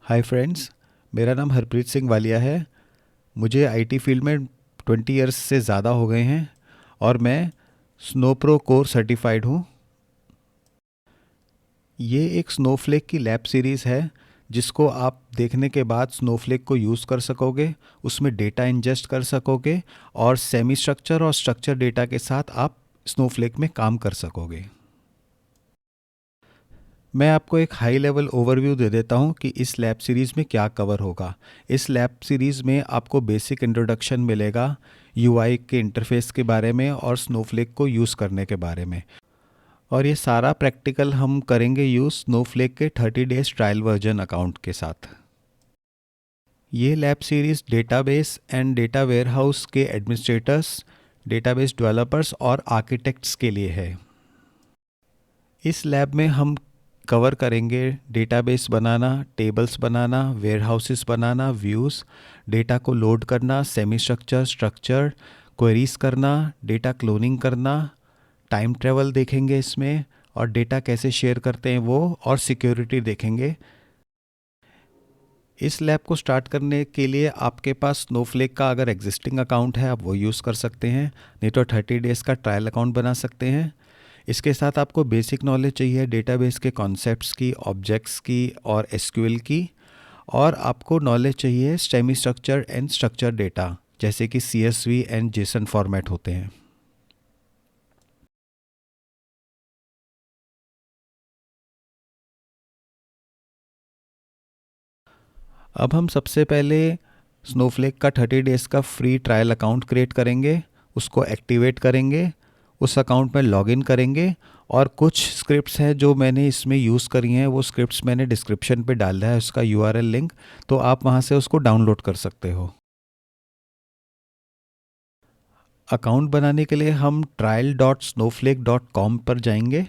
Hi friends, मेरा नाम हरप्रीत सिंह वालिया है। मुझे आईटी फील्ड में 20 इयर्स से ज़्यादा हो गए हैं और मैं स्नो प्रो कोर सर्टिफाइड हूँ। ये एक स्नोफ्लेक की लैब सीरीज़ है जिसको आप देखने के बाद स्नोफ्लेक को यूज़ कर सकोगे, उसमें डेटा इंजेस्ट कर सकोगे और सेमी स्ट्रक्चर और स्ट्रक्चर डेटा के साथ आप स्नोफ्लेक में काम कर सकोगे। मैं आपको एक हाई लेवल ओवरव्यू दे देता हूँ कि इस लैब सीरीज़ में क्या कवर होगा। इस लैब सीरीज़ में आपको बेसिक इंट्रोडक्शन मिलेगा यूआई के इंटरफेस के बारे में और स्नोफ्लेक को यूज़ करने के बारे में। और ये सारा प्रैक्टिकल हम करेंगे यूज़ स्नोफ्लेक के 30 डेज ट्रायल वर्जन अकाउंट के साथ। ये lab series database and data warehouse के एडमिनिस्ट्रेटर्स, डेटाबेस डेवलपर्स और आर्किटेक्ट्स के लिए है। इस लैब में हम कवर करेंगे डेटाबेस बनाना, टेबल्स बनाना, वेयरहाउसेस बनाना, व्यूज़, डेटा को लोड करना, सेमी स्ट्रक्चर, स्ट्रक्चर, क्वेरीज करना, डेटा क्लोनिंग करना, टाइम ट्रेवल देखेंगे इसमें और डेटा कैसे शेयर करते हैं वो, और सिक्योरिटी देखेंगे। इस लैब को स्टार्ट करने के लिए आपके पास स्नोफ्लेक का अगर एग्जिस्टिंग अकाउंट है आप वो यूज़ कर सकते हैं, नहीं तो 30 डेज़ का ट्रायल अकाउंट बना सकते हैं। इसके साथ आपको बेसिक नॉलेज चाहिए डेटाबेस के कॉन्सेप्ट्स की, ऑब्जेक्ट्स की और एसक्यूएल की। और आपको नॉलेज चाहिए semi structure and structure data, जैसे कि सीएसवी एंड जेसन फॉर्मेट होते हैं। अब हम सबसे पहले स्नोफ्लेक का 30 डेज़ का फ्री ट्रायल अकाउंट क्रिएट करेंगे, उसको एक्टिवेट करेंगे, उस अकाउंट में लॉगिन करेंगे। और कुछ स्क्रिप्ट्स हैं जो मैंने इसमें यूज़ करी हैं, वो स्क्रिप्ट्स मैंने डिस्क्रिप्शन पे डाला है उसका यूआरएल लिंक, तो आप वहाँ से उसको डाउनलोड कर सकते हो। अकाउंट बनाने के लिए हम trial.snowflake.com पर जाएंगे।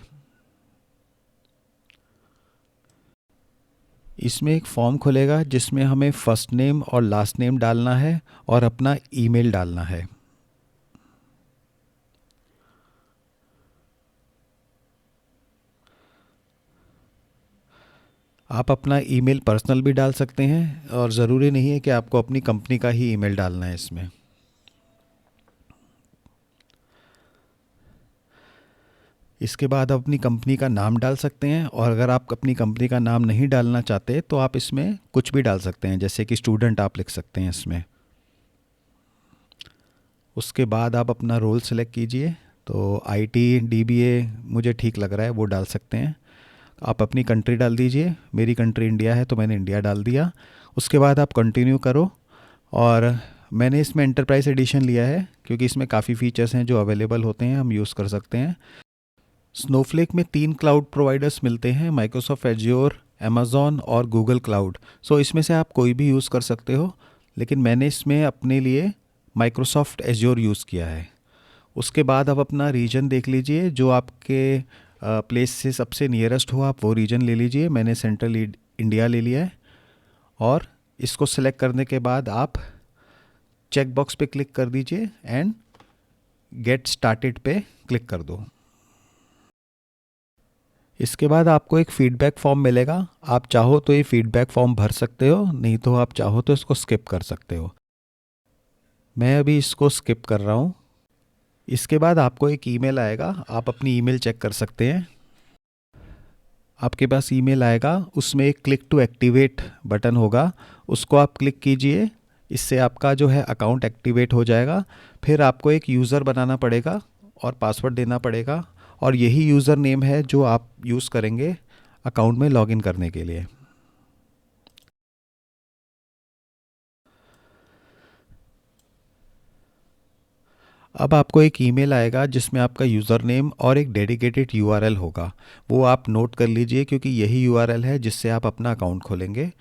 इसमें एक फॉर्म खुलेगा जिसमें हमें फ़र्स्ट नेम और लास्ट नेम डालना है और अपना ईमेल डालना है। आप अपना ईमेल पर्सनल भी डाल सकते हैं और ज़रूरी नहीं है कि आपको अपनी कंपनी का ही ईमेल डालना है इसमें। इसके बाद आप अपनी कंपनी का नाम डाल सकते हैं, और अगर आप अपनी कंपनी का नाम नहीं डालना चाहते तो आप इसमें कुछ भी डाल सकते हैं, जैसे कि स्टूडेंट आप लिख सकते हैं इसमें। उसके बाद आप अपना रोल सेलेक्ट कीजिए, तो आईटी डीबीए मुझे ठीक लग रहा है, वो डाल सकते हैं। आप अपनी कंट्री डाल दीजिए, मेरी कंट्री इंडिया है तो मैंने इंडिया डाल दिया। उसके बाद आप कंटिन्यू करो। और मैंने इसमें एंटरप्राइज एडिशन लिया है क्योंकि इसमें काफ़ी फीचर्स हैं जो अवेलेबल होते हैं, हम यूज़ कर सकते हैं। स्नोफ्लेक में 3 क्लाउड प्रोवाइडर्स मिलते हैं, माइक्रोसॉफ्ट एज्योर, अमेज़ॉन और गूगल क्लाउड। सो इसमें से आप कोई भी यूज़ कर सकते हो, लेकिन मैंने इसमें अपने लिए माइक्रोसॉफ्ट एज्योर यूज़ किया है। उसके बाद आप अपना रीजन देख लीजिए, जो आपके प्लेस से सबसे नियरेस्ट हो आप वो रीजन ले लीजिए। मैंने सेंट्रल इंडिया ले लिया है। और इसको सेलेक्ट करने के बाद आप चेक बॉक्स पे क्लिक कर दीजिए एंड गेट स्टार्टेड पे क्लिक कर दो। इसके बाद आपको एक फीडबैक फॉर्म मिलेगा। आप चाहो तो ये फीडबैक फॉर्म भर सकते हो, नहीं तो आप चाहो तो इसको स्किप कर सकते हो। मैं अभी इसको स्किप कर रहा हूँ। इसके बाद आपको एक ईमेल आएगा, आप अपनी ईमेल चेक कर सकते हैं। आपके पास ईमेल आएगा, उसमें एक क्लिक टू एक्टिवेट बटन होगा, उसको आप क्लिक कीजिए। इससे आपका जो है अकाउंट एक्टिवेट हो जाएगा। फिर आपको एक यूज़र बनाना पड़ेगा और पासवर्ड देना पड़ेगा, और यही यूज़र नेम है जो आप यूज़ करेंगे अकाउंट में लॉगिन करने के लिए। अब आपको एक ईमेल आएगा जिसमें आपका यूज़र नेम और एक डेडिकेटेड यूआरएल होगा, वो आप नोट कर लीजिए क्योंकि यही यूआरएल है जिससे आप अपना अकाउंट खोलेंगे।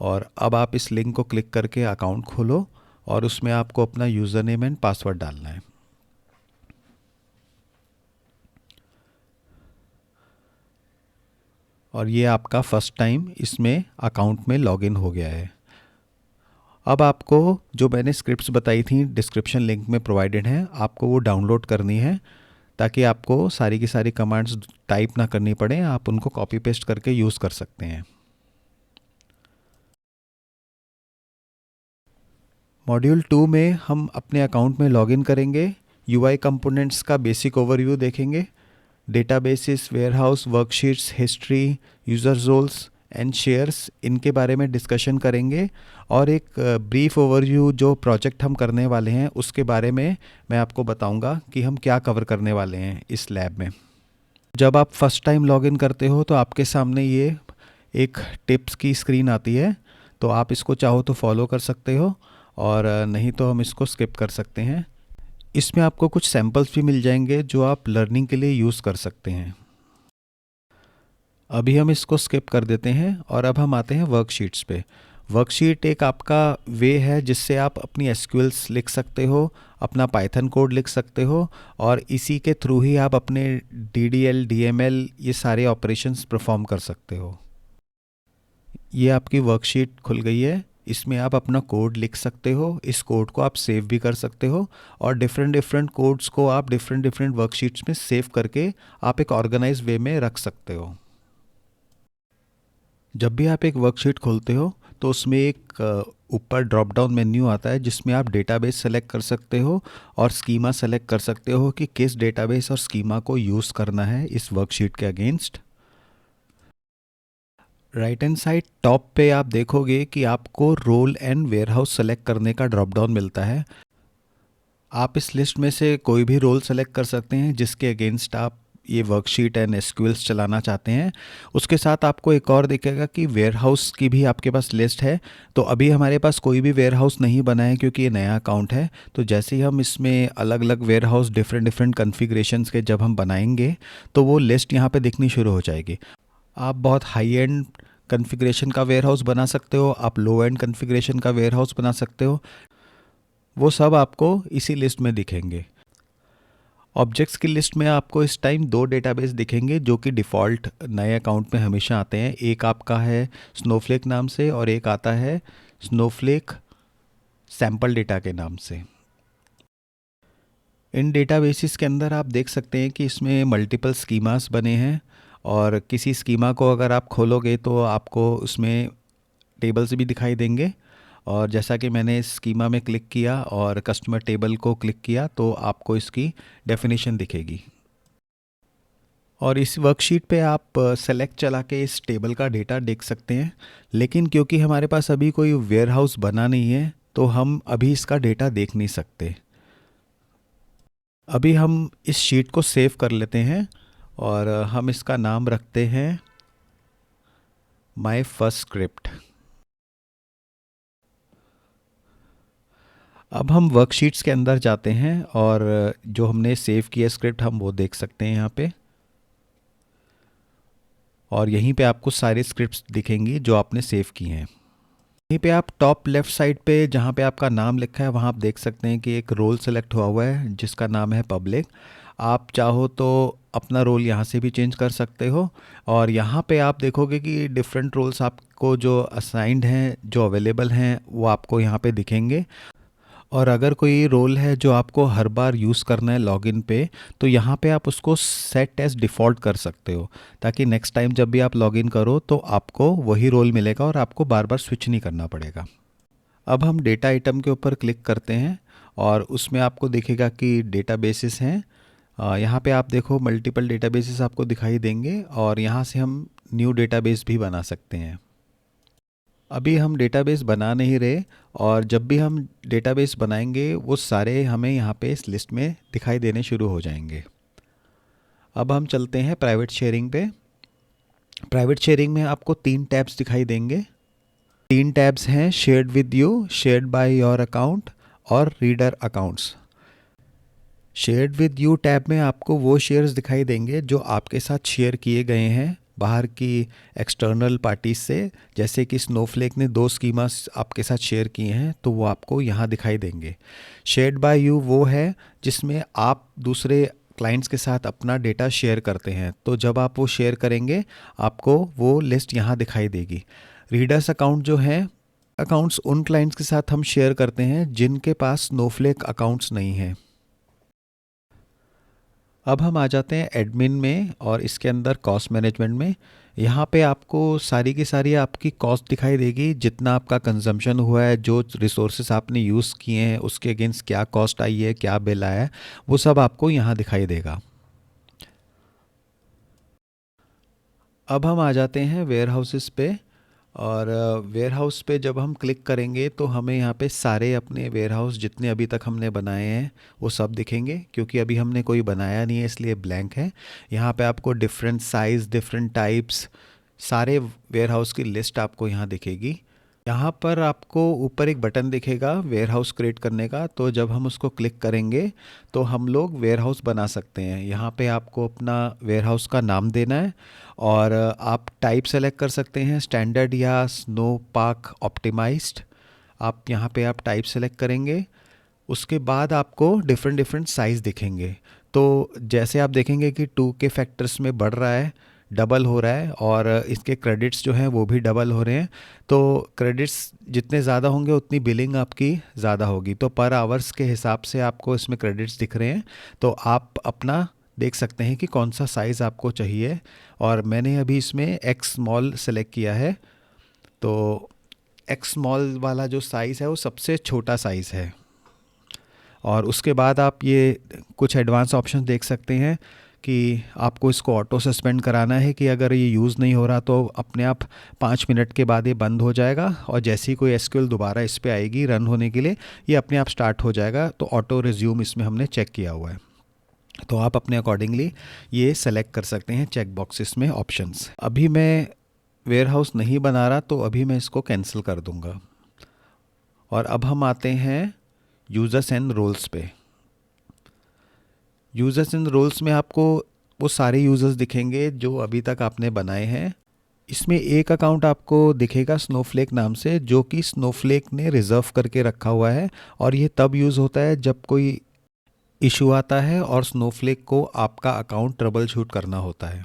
और अब आप इस लिंक को क्लिक करके अकाउंट खोलो और उसमें आपको अपना यूज़र नेम एंड पासवर्ड डालना है। और ये आपका फर्स्ट टाइम इसमें अकाउंट में लॉगिन हो गया है। अब आपको जो मैंने स्क्रिप्ट्स बताई थी डिस्क्रिप्शन लिंक में प्रोवाइडेड हैं, आपको वो डाउनलोड करनी है ताकि आपको सारी की सारी कमांड्स टाइप ना करनी पड़े, आप उनको कॉपी पेस्ट करके यूज़ कर सकते हैं। मॉड्यूल 2 में हम अपने अकाउंट में लॉगिन करेंगे, यूआई कंपोनेंट्स का बेसिक ओवरव्यू देखेंगे, databases, warehouse, worksheets, history, user roles and shares, इनके बारे में डिस्कशन करेंगे। और एक ब्रीफ ओवरव्यू जो प्रोजेक्ट हम करने वाले हैं उसके बारे में मैं आपको बताऊंगा कि हम क्या कवर करने वाले हैं इस लैब में। जब आप फर्स्ट टाइम लॉगिन करते हो तो आपके सामने ये एक टिप्स की स्क्रीन आती है, तो आप इसको चाहो तो फॉलो कर सकते हो और नहीं तो हम इसको स्किप कर सकते हैं। इसमें आपको कुछ सैम्पल्स भी मिल जाएंगे जो आप लर्निंग के लिए यूज़ कर सकते हैं। अभी हम इसको स्किप कर देते हैं और अब हम आते हैं वर्कशीट्स पे। वर्कशीट एक आपका वे है जिससे आप अपनी एसक्यूएल्स लिख सकते हो, अपना पाइथन कोड लिख सकते हो और इसी के थ्रू ही आप अपने डीडीएल, डीएमएल ये सारे ऑपरेशंस परफॉर्म कर सकते हो। ये आपकी वर्कशीट खुल गई है, इसमें आप अपना कोड लिख सकते हो, इस कोड को आप सेव भी कर सकते हो और डिफरेंट डिफरेंट कोड्स को आप डिफरेंट डिफरेंट वर्कशीट्स में सेव करके आप एक ऑर्गेनाइज वे में रख सकते हो। जब भी आप एक वर्कशीट खोलते हो तो उसमें एक ऊपर ड्रॉप डाउन मेन्यू आता है जिसमें आप डेटाबेस सेलेक्ट कर सकते हो और स्कीमा सेलेक्ट कर सकते हो कि किस डेटाबेस और स्कीमा को यूज़ करना है इस वर्कशीट के against. Right hand side top पे आप देखोगे कि आपको रोल एंड वेयरहाउस सेलेक्ट करने का ड्रॉप डाउन मिलता है। आप इस लिस्ट में से कोई भी रोल सेलेक्ट कर सकते हैं जिसके अगेंस्ट आप ये वर्कशीट एंड एसक्यूएल्स चलाना चाहते हैं। उसके साथ आपको एक और दिखेगा कि वेयरहाउस की भी आपके पास लिस्ट है। तो अभी हमारे पास कोई भी वेयरहाउस नहीं बना है क्योंकि ये नया अकाउंट है। तो जैसे ही हम इसमें अलग अलग वेयरहाउस डिफरेंट डिफरेंट कन्फिग्रेशंस के जब हम बनाएंगे तो वो लिस्ट यहाँ पे दिखनी शुरू हो जाएगी। आप बहुत हाई एंड कन्फिग्रेशन का वेयरहाउस बना सकते हो, आप लो एंड कन्फिग्रेशन का वेयरहाउस बना सकते हो, वो सब आपको इसी लिस्ट में दिखेंगे। ऑब्जेक्ट्स की लिस्ट में आपको इस टाइम दो डेटाबेस दिखेंगे जो कि डिफ़ॉल्ट नए अकाउंट में हमेशा आते हैं। एक आपका है स्नोफ्लेक नाम से और एक आता है स्नोफ्लेक सैम्पल डेटा के नाम से। इन डेटाबेसेस के अंदर आप देख सकते हैं कि इसमें मल्टीपल स्कीमास बने हैं और किसी स्कीमा को अगर आप खोलोगे तो आपको उसमें टेबल्स भी दिखाई देंगे। और जैसा कि मैंने इस स्कीमा में क्लिक किया और कस्टमर टेबल को क्लिक किया तो आपको इसकी डेफिनेशन दिखेगी। और इस वर्कशीट पे आप सेलेक्ट चला के इस टेबल का डेटा देख सकते हैं, लेकिन क्योंकि हमारे पास अभी कोई वेयरहाउस बना नहीं है तो हम अभी इसका डेटा देख नहीं सकते। अभी हम इस शीट को सेव कर लेते हैं और हम इसका नाम रखते हैं माय फर्स्ट स्क्रिप्ट। अब हम वर्कशीट्स के अंदर जाते हैं और जो हमने सेव किया स्क्रिप्ट हम वो देख सकते हैं यहाँ पे। और यहीं पे आपको सारी स्क्रिप्ट्स दिखेंगी जो आपने सेव की हैं। यहीं पे आप टॉप लेफ़्ट साइड पे जहाँ पे आपका नाम लिखा है वहाँ आप देख सकते हैं कि एक रोल सेलेक्ट हुआ हुआ है जिसका नाम है पब्लिक। आप चाहो तो अपना रोल यहाँ से भी चेंज कर सकते हो और यहाँ पे आप देखोगे कि डिफरेंट रोल्स आपको जो असाइंड हैं, जो अवेलेबल हैं, वो आपको यहाँ पे दिखेंगे। और अगर कोई रोल है जो आपको हर बार यूज़ करना है लॉगिन पे तो यहाँ पे आप उसको सेट एज डिफ़ॉल्ट कर सकते हो ताकि नेक्स्ट टाइम जब भी आप लॉगिन करो तो आपको वही रोल मिलेगा और आपको बार बार स्विच नहीं करना पड़ेगा। अब हम डेटा आइटम के ऊपर क्लिक करते हैं और उसमें आपको दिखेगा कि डेटाबेसेस हैं। यहाँ पे आप देखो मल्टीपल डेटाबेसेस आपको दिखाई देंगे और यहाँ से हम न्यू डेटाबेस भी बना सकते हैं। अभी हम डेटाबेस बना नहीं रहे और जब भी हम डेटाबेस बनाएंगे वो सारे हमें यहाँ पे इस लिस्ट में दिखाई देने शुरू हो जाएंगे। अब हम चलते हैं प्राइवेट शेयरिंग पे। प्राइवेट शेयरिंग में आपको 3 टैब्स दिखाई देंगे। 3 टैब्स हैं, shared with you, shared by your account और reader accounts. Shared with you tab में आपको वो शेयर्स दिखाई देंगे जो आपके साथ शेयर किए गए हैं बाहर की एक्सटर्नल पार्टीज से। जैसे कि स्नोफ्लेक ने 2 स्कीमास आपके साथ शेयर किए हैं तो वो आपको यहाँ दिखाई देंगे। शेयर्ड बाय यू वो है जिसमें आप दूसरे क्लाइंट्स के साथ अपना डेटा शेयर करते हैं, तो जब आप वो शेयर करेंगे आपको वो लिस्ट यहाँ दिखाई देगी। रीडर्स अकाउंट जो है अकाउंट्स उन क्लाइंट्स के साथ हम शेयर करते हैं जिनके पास स्नोफ्लेक अकाउंट्स नहीं हैं। अब हम आ जाते हैं एडमिन में और इसके अंदर कॉस्ट मैनेजमेंट में। यहाँ पे आपको सारी की सारी आपकी कॉस्ट दिखाई देगी, जितना आपका कंजम्पशन हुआ है, जो रिसोर्सेस आपने यूज़ किए हैं उसके अगेंस्ट क्या कॉस्ट आई है, क्या बिल आया है, वो सब आपको यहाँ दिखाई देगा। अब हम आ जाते हैं वेयर हाउसेस पे। और वेयर हाउस पे जब हम क्लिक करेंगे तो हमें यहाँ पे सारे अपने वेयर हाउस जितने अभी तक हमने बनाए हैं वो सब दिखेंगे, क्योंकि अभी हमने कोई बनाया नहीं है इसलिए ब्लैंक है। यहाँ पे आपको डिफरेंट साइज़, डिफरेंट टाइप्स, सारे वेयर हाउस की लिस्ट आपको यहाँ दिखेगी। यहाँ पर आपको ऊपर एक बटन दिखेगा वेयर हाउस क्रिएट करने का, तो जब हम उसको क्लिक करेंगे तो हम लोग वेयर हाउस बना सकते हैं। यहाँ पे आपको अपना वेयर हाउस का नाम देना है और आप टाइप सेलेक्ट कर सकते हैं, स्टैंडर्ड या स्नो पार्क ऑप्टिमाइज्ड। आप यहाँ पे आप टाइप सेलेक्ट करेंगे, उसके बाद आपको डिफरेंट डिफरेंट साइज़ दिखेंगे। तो जैसे आप देखेंगे कि 2 के फैक्टर्स में बढ़ रहा है, डबल हो रहा है, और इसके क्रेडिट्स जो हैं वो भी डबल हो रहे हैं। तो क्रेडिट्स जितने ज़्यादा होंगे उतनी बिलिंग आपकी ज़्यादा होगी। तो पर आवर्स के हिसाब से आपको इसमें क्रेडिट्स दिख रहे हैं, तो आप अपना देख सकते हैं कि कौन सा साइज़ आपको चाहिए। और मैंने अभी इसमें एक्स स्मॉल सेलेक्ट किया है, तो एक्स स्मॉल वाला जो साइज़ है वो सबसे छोटा साइज़ है। और उसके बाद आप ये कुछ एडवांस ऑप्शन देख सकते हैं कि आपको इसको ऑटो सस्पेंड कराना है, कि अगर ये यूज़ नहीं हो रहा तो अपने आप 5 मिनट के बाद ये बंद हो जाएगा, और जैसे ही कोई एसक्यूएल दोबारा इस पे आएगी रन होने के लिए, ये अपने आप स्टार्ट हो जाएगा। तो ऑटो रिज्यूम इसमें हमने चेक किया हुआ है। तो आप अपने अकॉर्डिंगली ये सेलेक्ट कर सकते हैं चेक बॉक्सेस में ऑप्शंस। अभी मैं वेयर हाउस नहीं बना रहा, तो अभी मैं इसको कैंसिल कर दूंगा। और अब हम आते हैं यूज़र्स एंड रोल्स पे। यूज़र्स एंड रोल्स में आपको वो सारे यूज़र्स दिखेंगे जो अभी तक आपने बनाए हैं। इसमें एक अकाउंट आपको दिखेगा स्नोफ्लेक नाम से, जो कि स्नोफ्लेक ने रिज़र्व करके रखा हुआ है, और ये तब यूज़ होता है जब कोई इशू आता है और स्नोफ्लेक को आपका अकाउंट ट्रबल शूट करना होता है।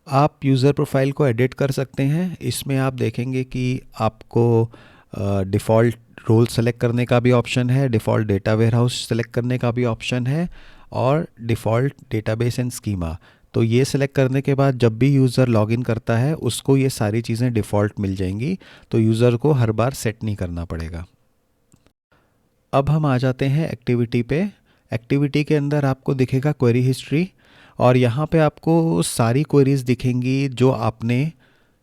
आप यूज़र प्रोफाइल को एडिट कर सकते हैं। इसमें आप देखेंगे कि आपको डिफ़ॉल्ट रोल सेलेक्ट करने का भी ऑप्शन है, डिफ़ॉल्ट डेटा वेयरहाउस सेलेक्ट करने का भी ऑप्शन है, और डिफ़ॉल्ट डेटाबेस एंड स्कीमा। तो ये सेलेक्ट करने के बाद जब भी यूज़र लॉगिन करता है उसको ये सारी चीज़ें डिफ़ॉल्ट मिल जाएंगी, तो यूज़र को हर बार सेट नहीं करना पड़ेगा। अब हम आ जाते हैं एक्टिविटी पे। एक्टिविटी के अंदर आपको दिखेगा क्वेरी हिस्ट्री, और यहाँ पे आपको सारी क्वेरीज दिखेंगी जो आपने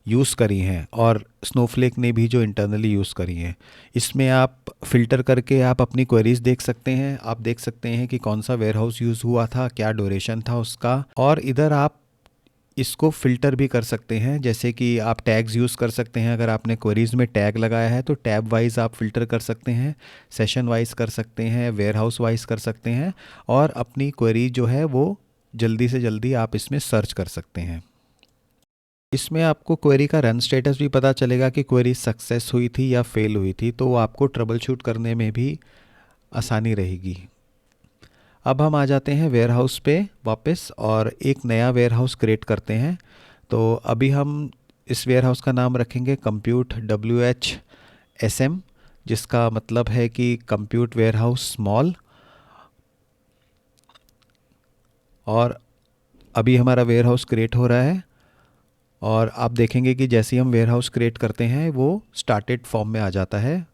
यूज़ करी हैं, और स्नोफ्लेक ने भी जो इंटरनली यूज़ करी हैं। इसमें आप फ़िल्टर करके आप अपनी क्वेरीज देख सकते हैं। आप देख सकते हैं कि कौन सा वेयरहाउस यूज़ हुआ था, क्या ड्यूरेशन था उसका, और इधर आप इसको फ़िल्टर भी कर सकते हैं। जैसे कि आप टैग्स यूज़ कर सकते हैं, अगर आपने क्वेरीज़ में टैग लगाया है तो टैब वाइज आप फ़िल्टर कर सकते हैं, सेशन वाइज कर सकते हैं, वेयरहाउस वाइज कर सकते हैं, और अपनी क्वेरी जो है वो जल्दी से जल्दी आप इसमें सर्च कर सकते हैं। इसमें आपको क्वेरी का रन स्टेटस भी पता चलेगा कि क्वेरी सक्सेस हुई थी या फेल हुई थी, तो वो आपको ट्रबल शूट करने में भी आसानी रहेगी। अब हम आ जाते हैं वेयरहाउस पे वापस, और एक नया वेयरहाउस क्रिएट करते हैं। तो अभी हम इस वेयरहाउस का नाम रखेंगे कंप्यूट WHSM, जिसका मतलब है कि कंप्यूट वेयरहाउस स्मॉल। और अभी हमारा वेयरहाउस क्रिएट हो रहा है, और आप देखेंगे कि जैसे ही हम वेयरहाउस क्रिएट करते हैं वो स्टार्टेड फॉर्म में आ जाता है,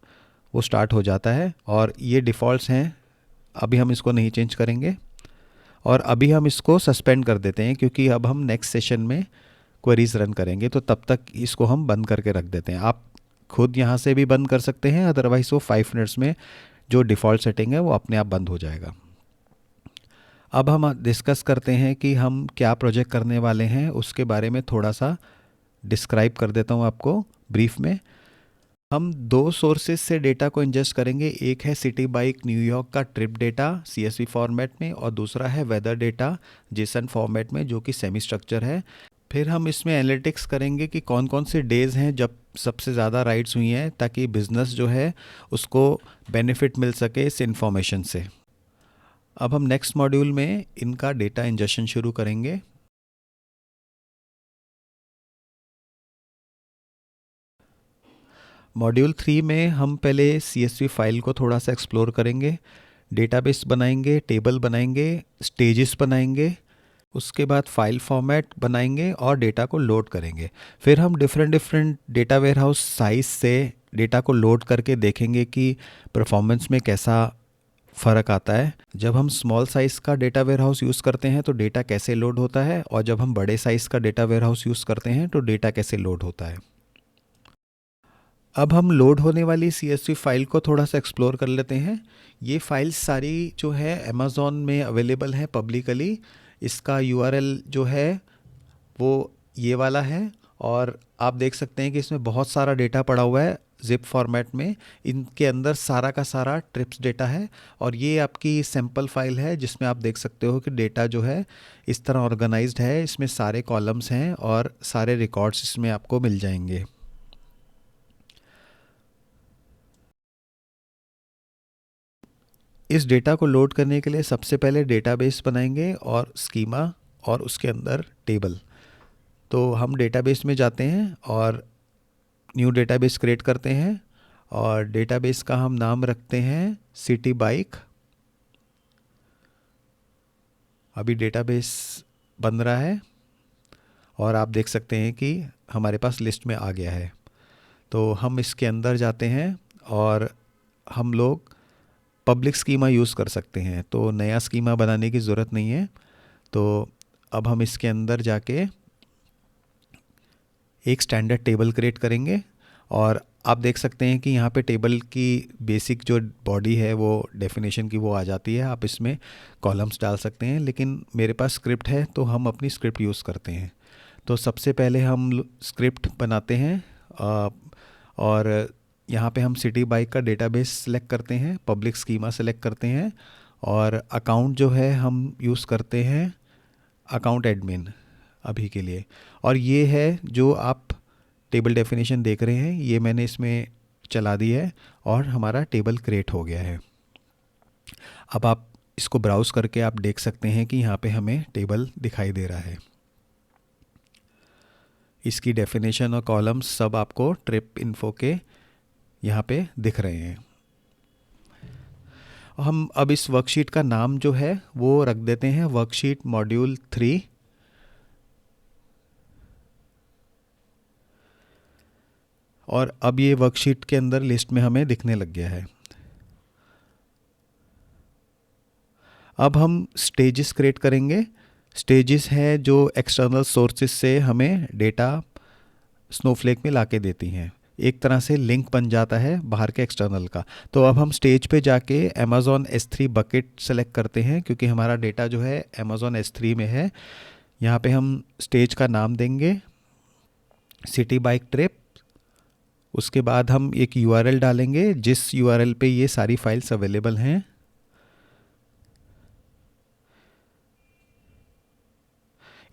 वो स्टार्ट हो जाता है, और ये डिफ़ॉल्ट्स हैं। अभी हम इसको नहीं चेंज करेंगे, और अभी हम इसको सस्पेंड कर देते हैं, क्योंकि अब हम नेक्स्ट सेशन में क्वेरीज रन करेंगे, तो तब तक इसको हम बंद करके रख देते हैं। आप खुद यहाँ से भी बंद कर सकते हैं, अदरवाइज़ वो 5 मिनट्स में जो डिफ़ॉल्ट सेटिंग है वो अपने आप बंद हो जाएगा। अब हम डिस्कस करते हैं कि हम क्या प्रोजेक्ट करने वाले हैं, उसके बारे में थोड़ा सा डिस्क्राइब कर देता हूँ आपको ब्रीफ में। हम 2 सोर्सेज से डेटा को इंजेस्ट करेंगे। एक है सिटी बाइक न्यूयॉर्क का ट्रिप डेटा CSV फॉर्मेट में, और दूसरा है वेदर डेटा जेसन फॉर्मेट में, जो कि सेमी स्ट्रक्चर है। फिर हम इसमें एनालिटिक्स करेंगे कि कौन कौन से डेज़ हैं जब सबसे ज़्यादा राइड्स हुई हैं, ताकि बिज़नेस जो है उसको बेनिफिट मिल सके इस इंफॉर्मेशन से। अब हम नेक्स्ट मॉड्यूल में इनका डेटा इंजेक्शन शुरू करेंगे। मॉड्यूल 3 में हम पहले CSV फाइल को थोड़ा सा एक्सप्लोर करेंगे, डेटाबेस बनाएंगे, टेबल बनाएंगे, स्टेजेस बनाएंगे, उसके बाद फाइल फॉर्मेट बनाएंगे और डेटा को लोड करेंगे। फिर हम different different data warehouse size से डेटा को लोड करके देखेंगे कि परफॉर्मेंस में कैसा फ़र्क आता है। जब हम स्मॉल साइज़ का डेटा वेयरहाउस यूज़ करते हैं तो डेटा कैसे लोड होता है, और जब हम बड़े साइज़ का डेटा वेयरहाउस यूज़ करते हैं तो डेटा कैसे लोड होता है। अब हम लोड होने वाली CSV फ़ाइल को थोड़ा सा एक्सप्लोर कर लेते हैं। ये फाइल्स सारी जो है अमेज़ॉन में अवेलेबल है पब्लिकली। इसका URL जो है वो ये वाला है, और आप देख सकते हैं कि इसमें बहुत सारा डेटा पड़ा हुआ है ज़िप फॉर्मेट में। इनके अंदर सारा का सारा ट्रिप्स डेटा है, और ये आपकी सैम्पल फाइल है जिसमें आप देख सकते हो कि डेटा जो है इस तरह ऑर्गेनाइज्ड है। इसमें सारे कॉलम्स हैं और सारे रिकॉर्ड्स इसमें आपको मिल जाएंगे। इस डेटा को लोड करने के लिए सबसे पहले डेटाबेस बनाएंगे और स्कीमा, और उसके अंदर टेबल। तो हम डेटाबेस में जाते हैं और न्यू डेटाबेस क्रिएट करते हैं, और डेटाबेस का हम नाम रखते हैं सिटी बाइक। अभी डेटाबेस बन रहा है और आप देख सकते हैं कि हमारे पास लिस्ट में आ गया है। तो हम इसके अंदर जाते हैं और हम लोग पब्लिक स्कीमा यूज़ कर सकते हैं, तो नया स्कीमा बनाने की ज़रूरत नहीं है। तो अब हम इसके अंदर जाके एक स्टैंडर्ड टेबल क्रिएट करेंगे, और आप देख सकते हैं कि यहाँ पे टेबल की बेसिक जो बॉडी है वो डेफिनेशन की वो आ जाती है। आप इसमें कॉलम्स डाल सकते हैं, लेकिन मेरे पास स्क्रिप्ट है तो हम अपनी स्क्रिप्ट यूज़ करते हैं। तो सबसे पहले हम स्क्रिप्ट बनाते हैं, और यहाँ पे हम सिटी बाइक का डेटाबेस सेलेक्ट करते हैं, पब्लिक स्कीमा सेलेक्ट करते हैं, और अकाउंट जो है हम यूज़ करते हैं अकाउंट एडमिन अभी के लिए। और ये है जो आप टेबल डेफिनेशन देख रहे हैं, ये मैंने इसमें चला दी है और हमारा टेबल क्रिएट हो गया है। अब आप इसको ब्राउज़ करके आप देख सकते हैं कि यहाँ पे हमें टेबल दिखाई दे रहा है। इसकी डेफिनेशन और कॉलम्स सब आपको ट्रिप इन्फो के यहाँ पे दिख रहे हैं। हम अब इस वर्कशीट का नाम जो है वो रख देते हैं वर्कशीट मॉड्यूल 3। और अब ये वर्कशीट के अंदर लिस्ट में हमें दिखने लग गया है। अब हम स्टेजेस क्रिएट करेंगे। स्टेजेस हैं जो एक्सटर्नल सोर्सेज से हमें डेटा स्नोफ्लेक में लाके देती हैं। एक तरह से लिंक बन जाता है बाहर के एक्सटर्नल का। तो अब हम स्टेज पे जाके अमेज़ॉन S3 बकेट सेलेक्ट करते हैं, क्योंकि हमारा डेटा जो है अमेज़ॉन S3 में है। यहाँ पे हम स्टेज का नाम देंगे सिटी बाइक ट्रिप। उसके बाद हम एक URL डालेंगे जिस URL पे ये सारी फाइल्स अवेलेबल हैं।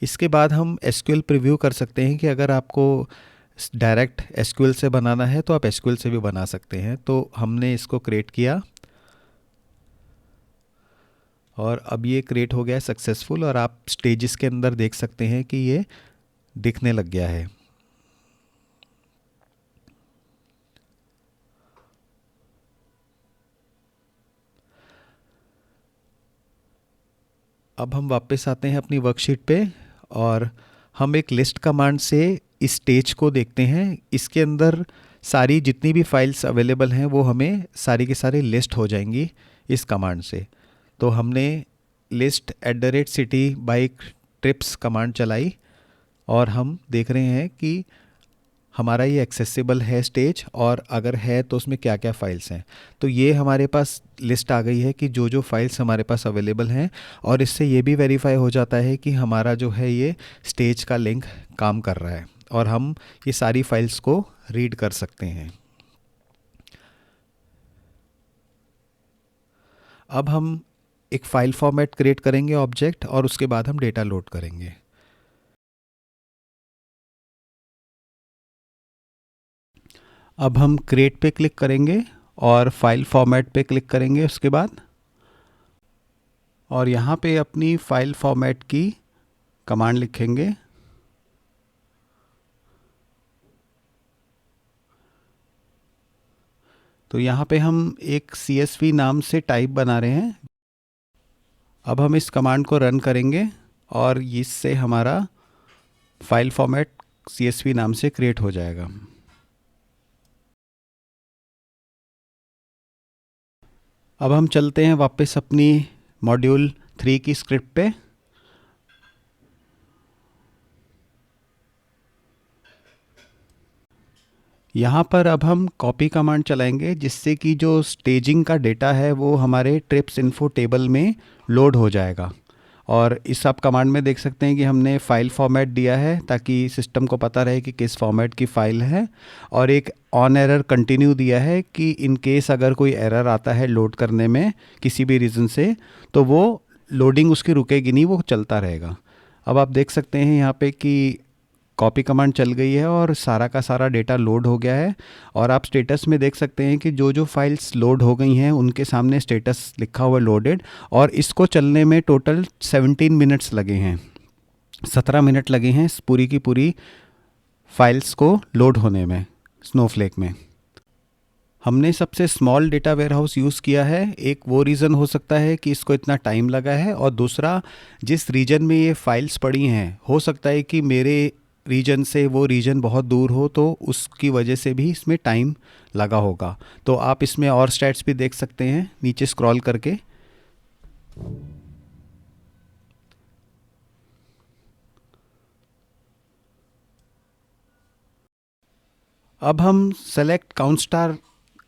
इसके बाद हम SQL प्रीव्यू कर सकते हैं कि अगर आपको डायरेक्ट SQL से बनाना है तो आप SQL से भी बना सकते हैं। तो हमने इसको क्रिएट किया और अब ये क्रिएट हो गया है सक्सेसफुल, और आप स्टेजेस के अंदर देख सकते हैं कि ये दिखने लग गया है। अब हम वापस आते हैं अपनी वर्कशीट पे, और हम एक लिस्ट कमांड से इस स्टेज को देखते हैं। इसके अंदर सारी जितनी भी फाइल्स अवेलेबल हैं वो हमें सारी की सारी लिस्ट हो जाएंगी इस कमांड से। तो हमने list @city bike trips command चलाई, और हम देख रहे हैं कि हमारा ये एक्सेसिबल है स्टेज, और अगर है तो उसमें क्या क्या फ़ाइल्स हैं। तो ये हमारे पास लिस्ट आ गई है कि जो जो फाइल्स हमारे पास अवेलेबल हैं, और इससे ये भी वेरीफाई हो जाता है कि हमारा जो है ये स्टेज का लिंक काम कर रहा है, और हम ये सारी फाइल्स को रीड कर सकते हैं। अब हम एक फ़ाइल फॉर्मेट क्रिएट करेंगे ऑब्जेक्ट, और उसके बाद हम डेटा लोड करेंगे। अब हम क्रिएट पे क्लिक करेंगे और फाइल फॉर्मेट पे क्लिक करेंगे उसके बाद, और यहाँ पे अपनी फ़ाइल फॉर्मेट की कमांड लिखेंगे। तो यहाँ पे हम एक CSV नाम से टाइप बना रहे हैं। अब हम इस कमांड को रन करेंगे और इससे हमारा फाइल फॉर्मेट CSV नाम से क्रिएट हो जाएगा। अब हम चलते हैं वापस अपनी मॉड्यूल 3 की स्क्रिप्ट पे। यहाँ पर अब हम कॉपी कमांड चलाएंगे, जिससे कि जो स्टेजिंग का डेटा है वो हमारे ट्रिप्स इन्फो टेबल में लोड हो जाएगा। और इस आप कमांड में देख सकते हैं कि हमने फ़ाइल फॉर्मेट दिया है ताकि सिस्टम को पता रहे कि किस फॉर्मेट की फ़ाइल है, और एक ऑन एरर कंटिन्यू दिया है कि इन केस अगर कोई एरर आता है लोड करने में किसी भी रीज़न से, तो वो लोडिंग उसकी रुकेगी नहीं, वो चलता रहेगा। अब आप देख सकते हैं यहाँ पे कि कॉपी कमांड चल गई है और सारा का सारा डेटा लोड हो गया है। और आप स्टेटस में देख सकते हैं कि जो जो फाइल्स लोड हो गई हैं उनके सामने स्टेटस लिखा हुआ लोडेड। और इसको चलने में टोटल 17 मिनट्स लगे हैं, 17 मिनट लगे हैं इस पूरी की पूरी फाइल्स को लोड होने में स्नोफ्लेक में। हमने सबसे स्मॉल डेटा वेयरहाउस यूज़ किया है। एक वो रीज़न हो सकता है कि इसको इतना टाइम लगा है, और दूसरा जिस रीजन में ये फाइल्स पड़ी हैं हो सकता है कि मेरे रीजन से वो रीजन बहुत दूर हो, तो उसकी वजह से भी इसमें टाइम लगा होगा। तो आप इसमें और स्टैट्स भी देख सकते हैं नीचे स्क्रॉल करके। अब हम सेलेक्ट काउंट स्टार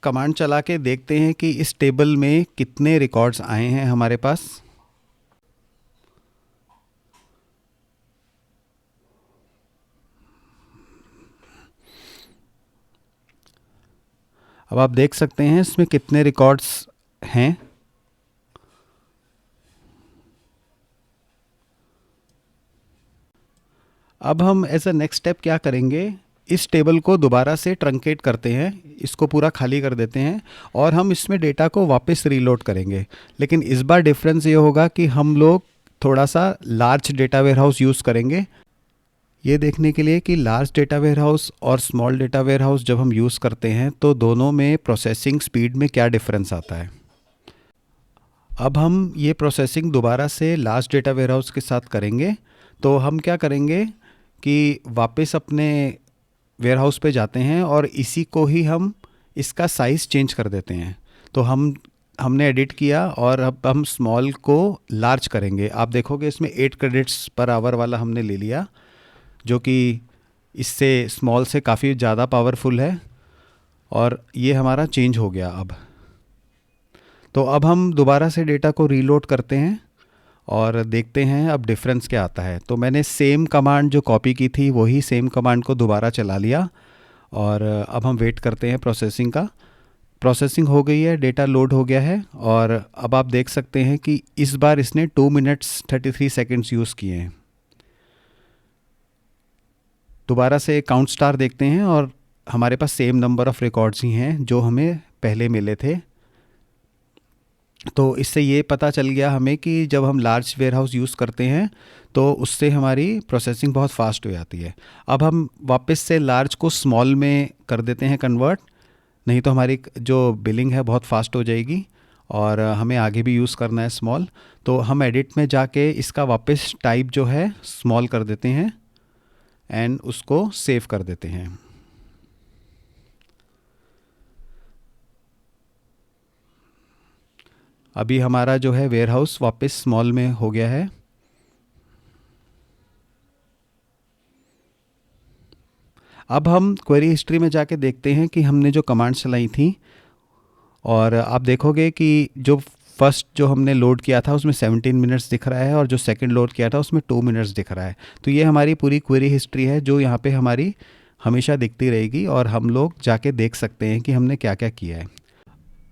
कमांड चला के देखते हैं कि इस टेबल में कितने रिकॉर्ड्स आए हैं हमारे पास। अब आप देख सकते हैं इसमें कितने रिकॉर्ड्स हैं। अब हम एज अ नेक्स्ट स्टेप क्या करेंगे, इस टेबल को दोबारा से ट्रंकेट करते हैं, इसको पूरा खाली कर देते हैं, और हम इसमें डेटा को वापस रीलोड करेंगे। लेकिन इस बार डिफरेंस ये होगा कि हम लोग थोड़ा सा लार्ज डेटा वेयरहाउस यूज़ करेंगे, ये देखने के लिए कि लार्ज डेटा वेयरहाउस और स्मॉल डेटा वेयरहाउस जब हम यूज़ करते हैं तो दोनों में प्रोसेसिंग स्पीड में क्या डिफरेंस आता है। अब हम ये प्रोसेसिंग दोबारा से लार्ज डेटा वेयरहाउस के साथ करेंगे। तो हम क्या करेंगे कि वापस अपने वेयरहाउस पे जाते हैं और इसी को ही हम इसका साइज़ चेंज कर देते हैं। तो हमने एडिट किया और अब हम स्मॉल को लार्ज करेंगे। आप देखोगे इसमें 8 क्रेडिट्स पर आवर वाला हमने ले लिया, जो कि इससे स्मॉल से काफ़ी ज़्यादा पावरफुल है, और ये हमारा चेंज हो गया अब। तो अब हम दोबारा से डेटा को रीलोड करते हैं और देखते हैं अब डिफरेंस क्या आता है। तो मैंने सेम कमांड जो कॉपी की थी वही सेम कमांड को दोबारा चला लिया, और अब हम वेट करते हैं प्रोसेसिंग का। प्रोसेसिंग हो गई है, डेटा लोड हो गया है, और अब आप देख सकते हैं कि इस बार इसने 2 मिनट्स 33 सेकेंड्स यूज़ किए हैं। दोबारा से काउंट स्टार देखते हैं और हमारे पास सेम नंबर ऑफ़ रिकॉर्ड्स ही हैं जो हमें पहले मिले थे। तो इससे ये पता चल गया हमें कि जब हम लार्ज वेयरहाउस यूज़ करते हैं तो उससे हमारी प्रोसेसिंग बहुत फास्ट हो जाती है। अब हम वापस से लार्ज को स्मॉल में कर देते हैं कन्वर्ट, नहीं तो हमारी जो बिलिंग है बहुत फास्ट हो जाएगी, और हमें आगे भी यूज़ करना है स्मॉल। तो हम एडिट में जाके इसका वापस टाइप जो है स्मॉल कर देते हैं एंड उसको सेव कर देते हैं। अभी हमारा जो है वेयरहाउस वापस स्मॉल में हो गया है। अब हम क्वेरी हिस्ट्री में जाके देखते हैं कि हमने जो कमांड्स चलाई थी, और आप देखोगे कि जो फर्स्ट जो हमने लोड किया था उसमें 17 मिनट्स दिख रहा है, और जो सेकंड लोड किया था उसमें 2 मिनट्स दिख रहा है। तो ये हमारी पूरी क्वेरी हिस्ट्री है जो यहाँ पे हमारी हमेशा दिखती रहेगी, और हम लोग जाके देख सकते हैं कि हमने क्या क्या किया है।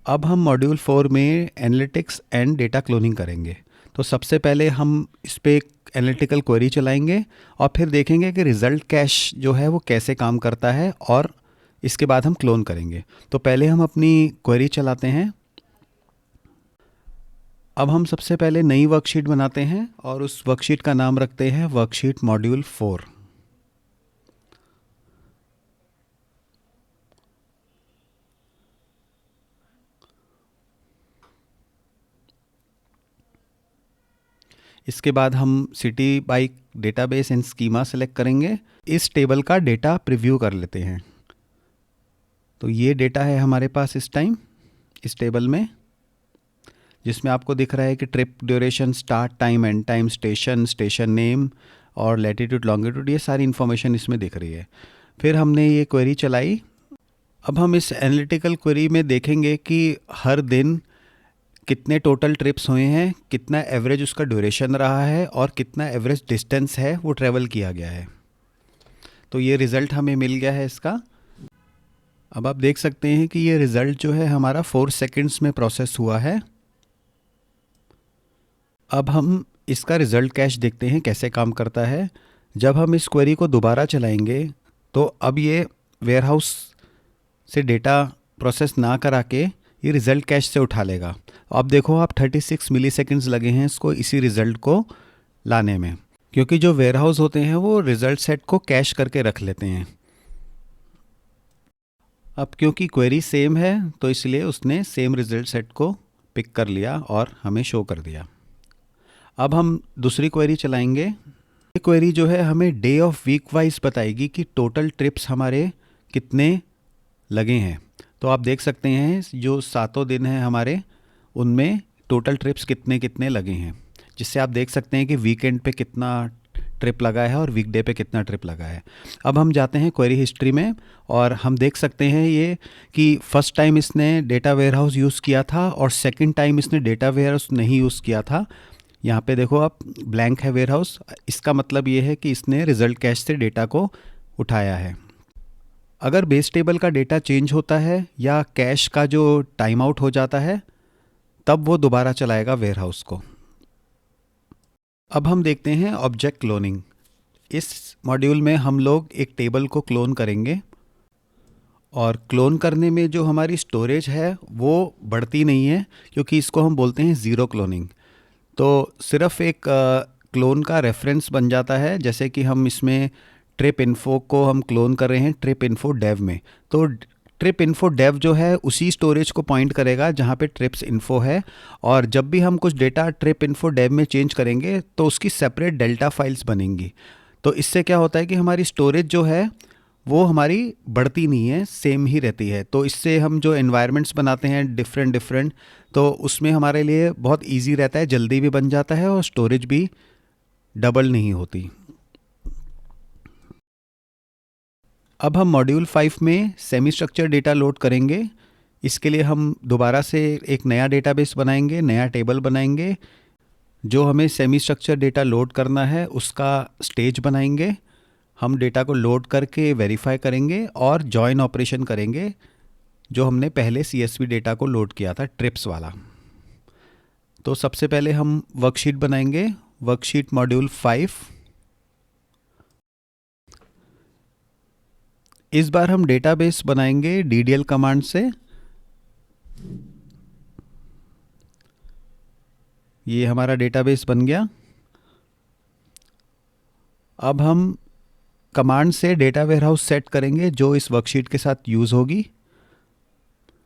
अब हम मॉड्यूल 4 में एनालिटिक्स एंड डेटा क्लोनिंग करेंगे। तो सबसे पहले हम इस पर एक एनालिटिकल क्वेरी चलाएंगे, और फिर देखेंगे कि रिज़ल्ट कैश जो है वो कैसे काम करता है, और इसके बाद हम क्लोन करेंगे। तो पहले हम अपनी क्वेरी चलाते हैं। अब हम सबसे पहले नई वर्कशीट बनाते हैं और उस वर्कशीट का नाम रखते हैं वर्कशीट मॉड्यूल 4। इसके बाद हम city by database and schema select करेंगे। इस टेबल का डेटा प्रीव्यू कर लेते हैं। तो ये डेटा है हमारे पास इस टाइम इस टेबल में, जिसमें आपको दिख रहा है कि trip duration, start time, and time, station, station name और लैटिट्यूड लॉन्गिट्यूड, ये सारी इन्फॉर्मेशन इसमें दिख रही है। फिर हमने ये क्वेरी चलाई। अब हम इस एनालिटिकल क्वेरी में देखेंगे कि हर दिन कितने टोटल ट्रिप्स हुए हैं, कितना एवरेज उसका ड्यूरेशन रहा है और कितना एवरेज डिस्टेंस है वो ट्रैवल किया गया है। तो ये रिज़ल्ट हमें मिल गया है इसका। अब आप देख सकते हैं कि ये रिज़ल्ट जो है हमारा 4 सेकंड्स में प्रोसेस हुआ है। अब हम इसका रिज़ल्ट कैश देखते हैं कैसे काम करता है। जब हम इस क्वेरी को दोबारा चलाएंगे तो अब ये वेयरहाउस से डेटा प्रोसेस ना करा के ये रिज़ल्ट कैश से उठा लेगा। अब देखो, आप 36 मिली सेकेंड्स लगे हैं इसको इसी रिज़ल्ट को लाने में, क्योंकि जो वेयरहाउस होते हैं वो रिज़ल्ट सेट को कैश करके रख लेते हैं। अब क्योंकि क्वेरी सेम है तो इसलिए उसने सेम रिज़ल्ट सेट को पिक कर लिया और हमें शो कर दिया। अब हम दूसरी क्वेरी चलाएंगे। ये क्वेरी जो है हमें डे ऑफ वीक वाइज बताएगी कि टोटल ट्रिप्स हमारे कितने लगे हैं। तो आप देख सकते हैं जो 7 दिन हैं हमारे, उनमें टोटल ट्रिप्स कितने कितने लगे हैं, जिससे आप देख सकते हैं कि वीकेंड पे कितना ट्रिप लगा है और वीकडे पे कितना ट्रिप लगा है। अब हम जाते हैं क्वेरी हिस्ट्री में और हम देख सकते हैं ये कि फर्स्ट टाइम इसने डेटा वेयरहाउस यूज़ किया था और सेकंड टाइम इसने डेटा वेयरहाउस नहीं यूज़ किया था। यहाँ पे देखो आप, ब्लैंक है वेयरहाउस। इसका मतलब ये है कि इसने रिज़ल्ट कैश से डेटा को उठाया है। अगर बेस टेबल का डेटा चेंज होता है या कैश का जो टाइम आउट हो जाता है, तब वो दोबारा चलाएगा वेयरहाउस को। अब हम देखते हैं ऑब्जेक्ट क्लोनिंग। इस मॉड्यूल में हम लोग एक टेबल को क्लोन करेंगे और क्लोन करने में जो हमारी स्टोरेज है वो बढ़ती नहीं है, क्योंकि इसको हम बोलते हैं ज़ीरो क्लोनिंग। तो सिर्फ एक क्लोन का रेफरेंस बन जाता है। जैसे कि हम इसमें ट्रिप इन्फो को हम क्लोन कर रहे हैं ट्रिप इन्फो डेव में, तो ट्रिप इन्फो डेव जो है उसी स्टोरेज को पॉइंट करेगा जहाँ पे ट्रिप्स इन्फो है। और जब भी हम कुछ डेटा ट्रिप इन्फो डेव में चेंज करेंगे तो उसकी सेपरेट डेल्टा फाइल्स बनेंगी। तो इससे क्या होता है कि हमारी स्टोरेज जो है वो हमारी बढ़ती नहीं है, सेम ही रहती है। तो इससे हम जो एनवायरनमेंट्स बनाते हैं डिफरेंट, तो उसमें हमारे लिए बहुत इजी रहता है, जल्दी भी बन जाता है और स्टोरेज भी डबल नहीं होती। अब हम मॉड्यूल 5 में सेमी स्ट्रक्चर डेटा लोड करेंगे। इसके लिए हम दोबारा से एक नया डेटाबेस बनाएंगे, नया टेबल बनाएंगे। जो हमें सेमी स्ट्रक्चर डेटा लोड करना है उसका स्टेज बनाएंगे। हम डेटा को लोड करके वेरीफाई करेंगे और जॉइन ऑपरेशन करेंगे, जो हमने पहले CSV डेटा को लोड किया था ट्रिप्स वाला। तो सबसे पहले हम वर्कशीट बनाएंगे, वर्कशीट मॉड्यूल 5। इस बार हम डेटाबेस बनाएंगे DDL कमांड से। ये हमारा डेटाबेस बन गया। अब हम कमांड से डेटा वेयरहाउस सेट करेंगे जो इस वर्कशीट के साथ यूज़ होगी।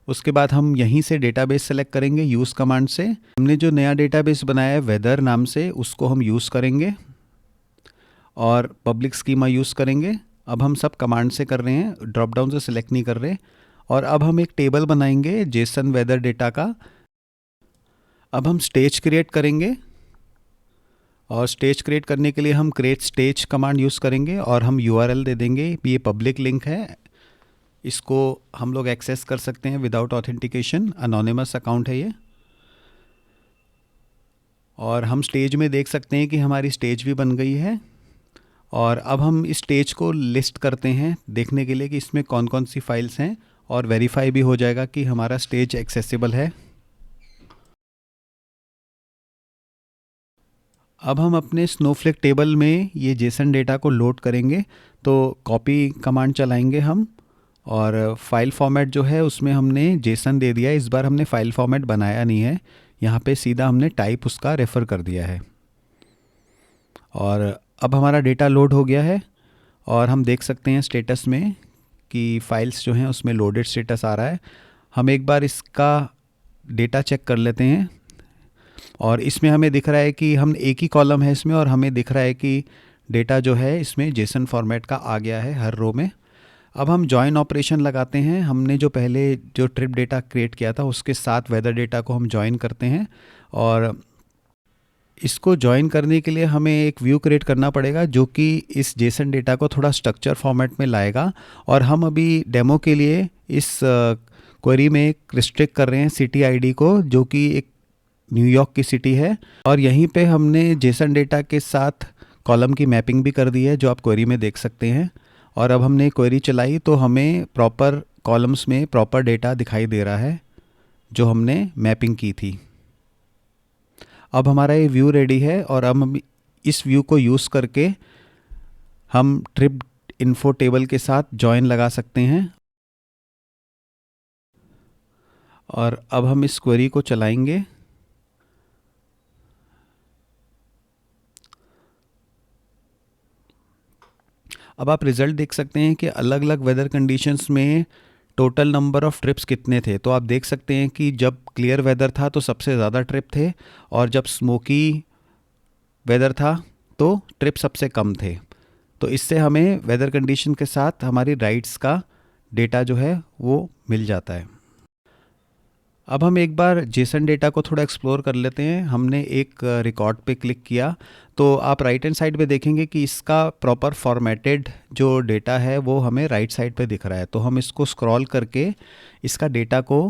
उसके बाद हम यहीं से डेटाबेस सेलेक्ट करेंगे यूज़ कमांड से। हमने जो नया डेटाबेस बनाया है वेदर नाम से, उसको हम यूज़ करेंगे और पब्लिक स्कीमा यूज़ करेंगे। अब हम सब कमांड से कर रहे हैं, ड्रॉप डाउन से सिलेक्ट नहीं कर रहे। और अब हम एक टेबल बनाएंगे जेसन वेदर डेटा का। अब हम स्टेज क्रिएट करेंगे और स्टेज क्रिएट करने के लिए हम क्रिएट स्टेज कमांड यूज़ करेंगे और हम URL दे देंगे। ये पब्लिक लिंक है, इसको हम लोग एक्सेस कर सकते हैं विदाउट ऑथेंटिकेशन, अनोनिमस अकाउंट है ये। और हम स्टेज में देख सकते हैं कि हमारी स्टेज भी बन गई है। और अब हम इस स्टेज को लिस्ट करते हैं देखने के लिए कि इसमें कौन कौन सी फाइल्स हैं, और वेरीफाई भी हो जाएगा कि हमारा स्टेज एक्सेसिबल है। अब हम अपने स्नोफ्लेक टेबल में ये जेसन डेटा को लोड करेंगे। तो कॉपी कमांड चलाएंगे हम, और फाइल फॉर्मेट जो है उसमें हमने जेसन दे दिया है। इस बार हमने फाइल फॉर्मेट बनाया नहीं है, यहाँ पे सीधा हमने टाइप उसका रेफ़र कर दिया है। और अब हमारा डेटा लोड हो गया है और हम देख सकते हैं स्टेटस में कि फाइल्स जो हैं उसमें लोडेड स्टेटस आ रहा है। हम एक बार इसका डेटा चेक कर लेते हैं। और इसमें हमें दिख रहा है कि हम एक ही कॉलम है इसमें, और हमें दिख रहा है कि डेटा जो है इसमें जेसन फॉर्मेट का आ गया है हर रो में। अब हम जॉइन ऑपरेशन लगाते हैं। हमने जो पहले जो ट्रिप डेटा क्रिएट किया था उसके साथ वेदर डेटा को हम जॉइन करते हैं, और इसको जॉइन करने के लिए हमें एक व्यू क्रिएट करना पड़ेगा जो कि इस जेसन डेटा को थोड़ा स्ट्रक्चर फॉर्मेट में लाएगा। और हम अभी डेमो के लिए इस क्वेरी में एक रिस्ट्रिक्ट कर रहे हैं सिटी आईडी को, जो कि एक न्यूयॉर्क की सिटी है। और यहीं पे हमने जेसन डेटा के साथ कॉलम की मैपिंग भी कर दी है, जो आप क्वेरी में देख सकते हैं। और अब हमने क्वेरी चलाई तो हमें प्रॉपर कॉलम्स में प्रॉपर डेटा दिखाई दे रहा है जो हमने मैपिंग की थी। अब हमारा ये व्यू रेडी है, और अब हम इस व्यू को यूज़ करके हम ट्रिप इन्फो टेबल के साथ जॉइन लगा सकते हैं। और अब हम इस क्वेरी को चलाएंगे। अब आप रिज़ल्ट देख सकते हैं कि अलग अलग वेदर कंडीशंस में टोटल नंबर ऑफ़ ट्रिप्स कितने थे। तो आप देख सकते हैं कि जब क्लियर वेदर था तो सबसे ज़्यादा ट्रिप थे, और जब स्मोकी वेदर था तो ट्रिप सबसे कम थे। तो इससे हमें वेदर कंडीशन के साथ हमारी राइड्स का डेटा जो है वो मिल जाता है। अब हम एक बार जेसन डेटा को थोड़ा एक्सप्लोर कर लेते हैं। हमने एक रिकॉर्ड पे क्लिक किया तो आप राइट हैंड साइड पे देखेंगे कि इसका प्रॉपर फॉर्मेटेड जो डेटा है वो हमें राइट साइड पे दिख रहा है। तो हम इसको स्क्रॉल करके इसका डेटा को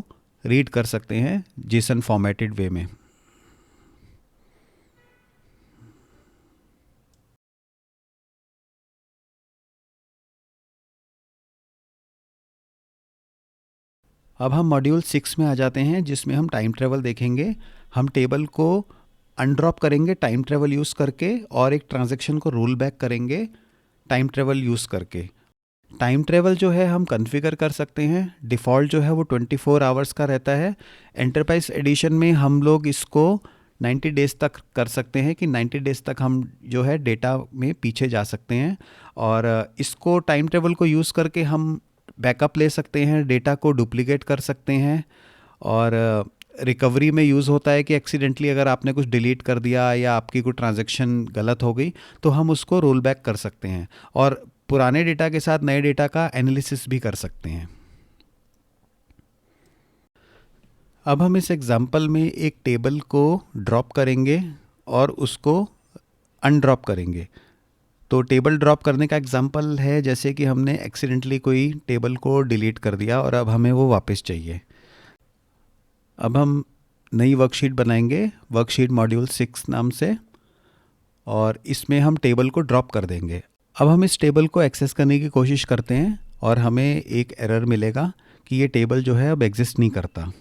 रीड कर सकते हैं जेसन फॉर्मेटेड वे में। अब हम मॉड्यूल 6 में आ जाते हैं, जिसमें हम टाइम ट्रेवल देखेंगे। हम टेबल को अनड्रॉप करेंगे टाइम ट्रेवल यूज़ करके, और एक ट्रांजैक्शन को रोल बैक करेंगे टाइम ट्रेवल यूज़ करके। टाइम ट्रेवल जो है हम कॉन्फ़िगर कर सकते हैं। डिफ़ॉल्ट जो है वो 24 आवर्स का रहता है। एंटरप्राइज एडिशन में हम लोग इसको 90 डेज़ तक कर सकते हैं, कि 90 डेज़ तक हम जो है डेटा में पीछे जा सकते हैं। और इसको टाइम ट्रेवल को यूज़ करके हम बैकअप ले सकते हैं, डेटा को डुप्लीकेट कर सकते हैं। और रिकवरी में यूज़ होता है कि एक्सीडेंटली अगर आपने कुछ डिलीट कर दिया या आपकी कोई ट्रांजैक्शन गलत हो गई तो हम उसको रोल बैक कर सकते हैं, और पुराने डेटा के साथ नए डेटा का एनालिसिस भी कर सकते हैं। अब हम इस एग्जांपल में एक टेबल को ड्रॉप करेंगे और उसको अनड्रॉप करेंगे। तो टेबल ड्रॉप करने का एग्जांपल है जैसे कि हमने एक्सीडेंटली कोई टेबल को डिलीट कर दिया और अब हमें वो वापस चाहिए। अब हम नई वर्कशीट बनाएंगे, वर्कशीट मॉड्यूल 6 नाम से, और इसमें हम टेबल को ड्रॉप कर देंगे। अब हम इस टेबल को एक्सेस करने की कोशिश करते हैं और हमें एक एरर मिलेगा कि ये टेबल जो है अब एग्जिस्ट नहीं करता।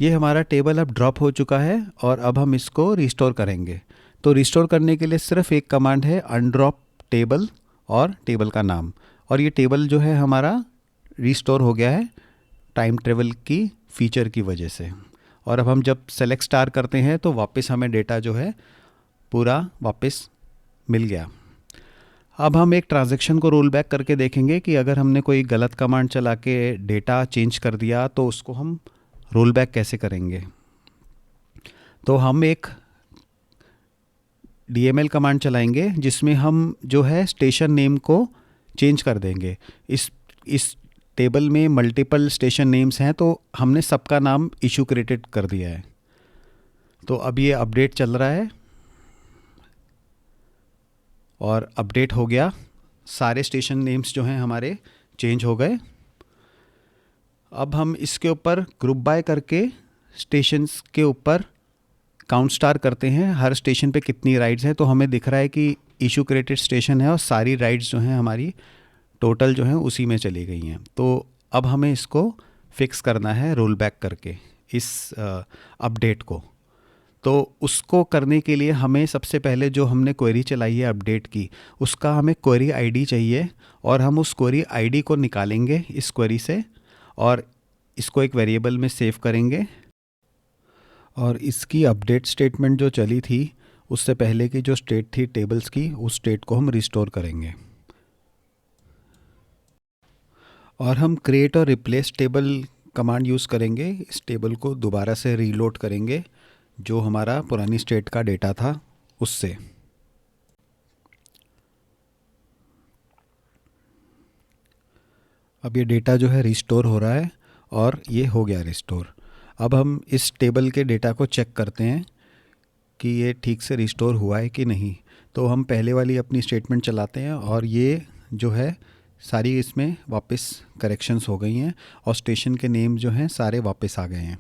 ये हमारा टेबल अब ड्रॉप हो चुका है और अब हम इसको रिस्टोर करेंगे। तो रिस्टोर करने के लिए सिर्फ एक कमांड है, अनड्रॉप टेबल और टेबल का नाम, और ये टेबल जो है हमारा रिस्टोर हो गया है टाइम ट्रेवल की फीचर की वजह से। और अब हम जब सेलेक्ट स्टार करते हैं तो वापस हमें डेटा जो है पूरा वापस मिल गया। अब हम एक ट्रांजैक्शन को रोल बैक करके देखेंगे कि अगर हमने कोई गलत कमांड चला के डेटा चेंज कर दिया तो उसको हम रोल बैक कैसे करेंगे। तो हम एक DML कमांड चलाएंगे जिसमें हम जो है स्टेशन नेम को चेंज कर देंगे। इस टेबल में मल्टीपल स्टेशन नेम्स हैं तो हमने सबका नाम इशू क्रिएटेड कर दिया है। तो अब ये अपडेट चल रहा है और अपडेट हो गया, सारे स्टेशन नेम्स जो हैं हमारे चेंज हो गए। अब हम इसके ऊपर ग्रुप बाय करके स्टेशंस के ऊपर काउंट स्टार करते हैं, हर स्टेशन पे कितनी राइड्स हैं। तो हमें दिख रहा है कि इशू क्रिएटेड स्टेशन है और सारी राइड्स जो हैं हमारी टोटल जो हैं उसी में चली गई हैं। तो अब हमें इसको फिक्स करना है रोल बैक करके इस अपडेट को। तो उसको करने के लिए हमें सबसे पहले जो हमने क्वेरी चलाई है अपडेट की, उसका हमें क्वेरी आईडी चाहिए, और हम उस क्वेरी आईडी को निकालेंगे इस क्वेरी से और इसको एक वेरिएबल में सेव करेंगे। और इसकी अपडेट स्टेटमेंट जो चली थी उससे पहले की जो स्टेट थी टेबल्स की, उस स्टेट को हम रिस्टोर करेंगे। और हम क्रिएट और रिप्लेस टेबल कमांड यूज़ करेंगे, इस टेबल को दोबारा से रीलोड करेंगे जो हमारा पुरानी स्टेट का डेटा था उससे। अब ये डेटा जो है रिस्टोर हो रहा है और ये हो गया रिस्टोर। अब हम इस टेबल के डेटा को चेक करते हैं कि ये ठीक से रिस्टोर हुआ है कि नहीं। तो हम पहले वाली अपनी स्टेटमेंट चलाते हैं और ये जो है सारी इसमें वापस करेक्शंस हो गई हैं और स्टेशन के नेम जो हैं सारे वापस आ गए हैं।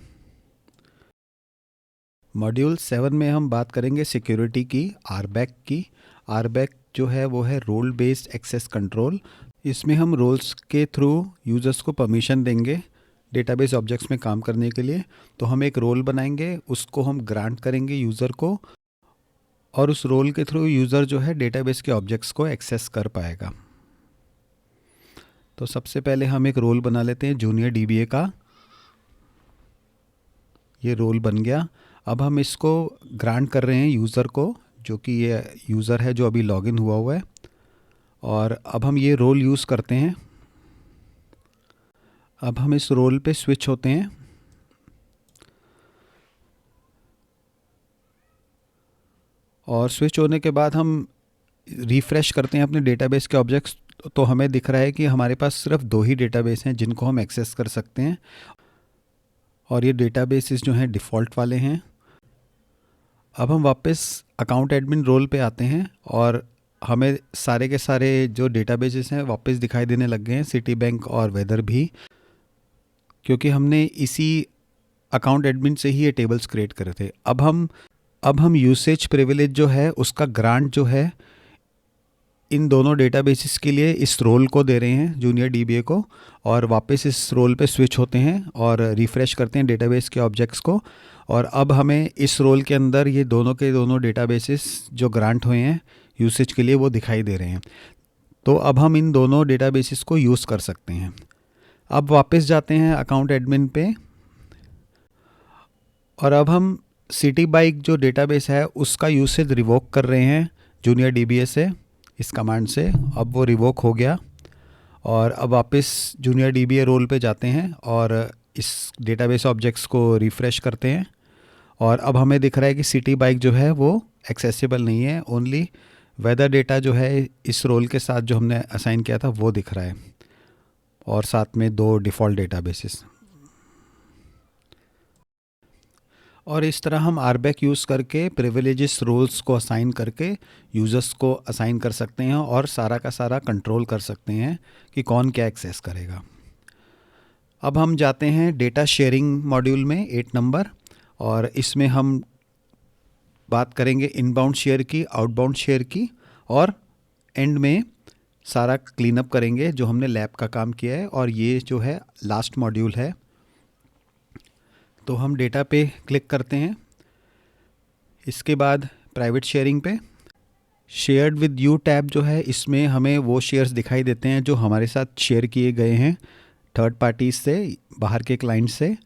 मॉड्यूल 7 में हम बात करेंगे सिक्योरिटी की, आरबैक की। आरबैक जो है वो है रोल बेस्ड एक्सेस कंट्रोल। इसमें हम रोल्स के थ्रू यूज़र्स को परमिशन देंगे डेटाबेस ऑब्जेक्ट्स में काम करने के लिए। तो हम एक रोल बनाएंगे, उसको हम ग्रांट करेंगे यूज़र को, और उस रोल के थ्रू यूज़र जो है डेटाबेस के ऑब्जेक्ट्स को एक्सेस कर पाएगा। तो सबसे पहले हम एक रोल बना लेते हैं जूनियर डीबीए का। ये रोल बन गया। अब हम इसको ग्रांट कर रहे हैं यूज़र को, जो कि ये यूज़र है जो अभी लॉगिन हुआ है। और अब हम ये रोल यूज़ करते हैं। अब हम इस रोल पे स्विच होते हैं और स्विच होने के बाद हम रिफ़्रेश करते हैं अपने डेटाबेस के ऑब्जेक्ट्स। तो हमें दिख रहा है कि हमारे पास सिर्फ 2 ही डेटाबेस हैं जिनको हम एक्सेस कर सकते हैं, और ये डेटाबेसेस जो हैं डिफ़ॉल्ट वाले हैं। अब हम वापस अकाउंट एडमिन रोल पे आते हैं और हमें सारे के सारे जो डेटाबेसेस हैं वापस दिखाई देने लग गए हैं, सिटी बैंक और वेदर भी, क्योंकि हमने इसी अकाउंट एडमिन से ही ये टेबल्स क्रिएट करे थे। अब हम यूसेज प्रिविलेज जो है उसका ग्रांट जो है इन दोनों डेटाबेसेस के लिए इस रोल को दे रहे हैं, जूनियर डीबीए को। और वापस इस रोल पे स्विच होते हैं और रिफ़्रेश करते हैं डेटाबेस के ऑब्जेक्ट्स को। और अब हमें इस रोल के अंदर ये दोनों के दोनों डेटाबेसेस जो ग्रांट हुए हैं यूसेज के लिए वो दिखाई दे रहे हैं। तो अब हम इन दोनों डेटाबेसेस को यूज़ कर सकते हैं। अब वापस जाते हैं अकाउंट एडमिन पे और अब हम सिटी बाइक जो डेटाबेस है उसका यूसेज रिवोक कर रहे हैं जूनियर डीबीए से, इस कमांड से। अब वो रिवोक हो गया और अब वापस जूनियर डीबीए रोल पे जाते हैं और इस डेटाबेस ऑब्जेक्ट्स को रिफ़्रेश करते हैं। और अब हमें दिख रहा है कि सिटी बाइक जो है वो एक्सेसिबल नहीं है, ओनली वेदर डेटा जो है इस रोल के साथ जो हमने असाइन किया था वो दिख रहा है, और साथ में 2 डिफ़ॉल्ट डेटाबेसेस। और इस तरह हम आरबैक यूज़ करके प्रिविलेजेस रोल्स को असाइन करके यूज़र्स को असाइन कर सकते हैं और सारा का सारा कंट्रोल कर सकते हैं कि कौन क्या एक्सेस करेगा। अब हम जाते हैं डेटा शेयरिंग मॉड्यूल में 8 नंबर, और इसमें हम बात करेंगे इनबाउंड शेयर की, आउटबाउंड शेयर की, और एंड में सारा क्लीन अप करेंगे जो हमने लैब का काम किया है। और ये जो है लास्ट मॉड्यूल है। तो हम डेटा पे क्लिक करते हैं। इसके बाद प्राइवेट शेयरिंग पे शेयर्ड विद यू टैब जो है, इसमें हमें वो शेयर्स दिखाई देते हैं जो हमारे साथ शेयर किए गए हैं थर्ड पार्टीज से, बाहर के क्लाइंट से।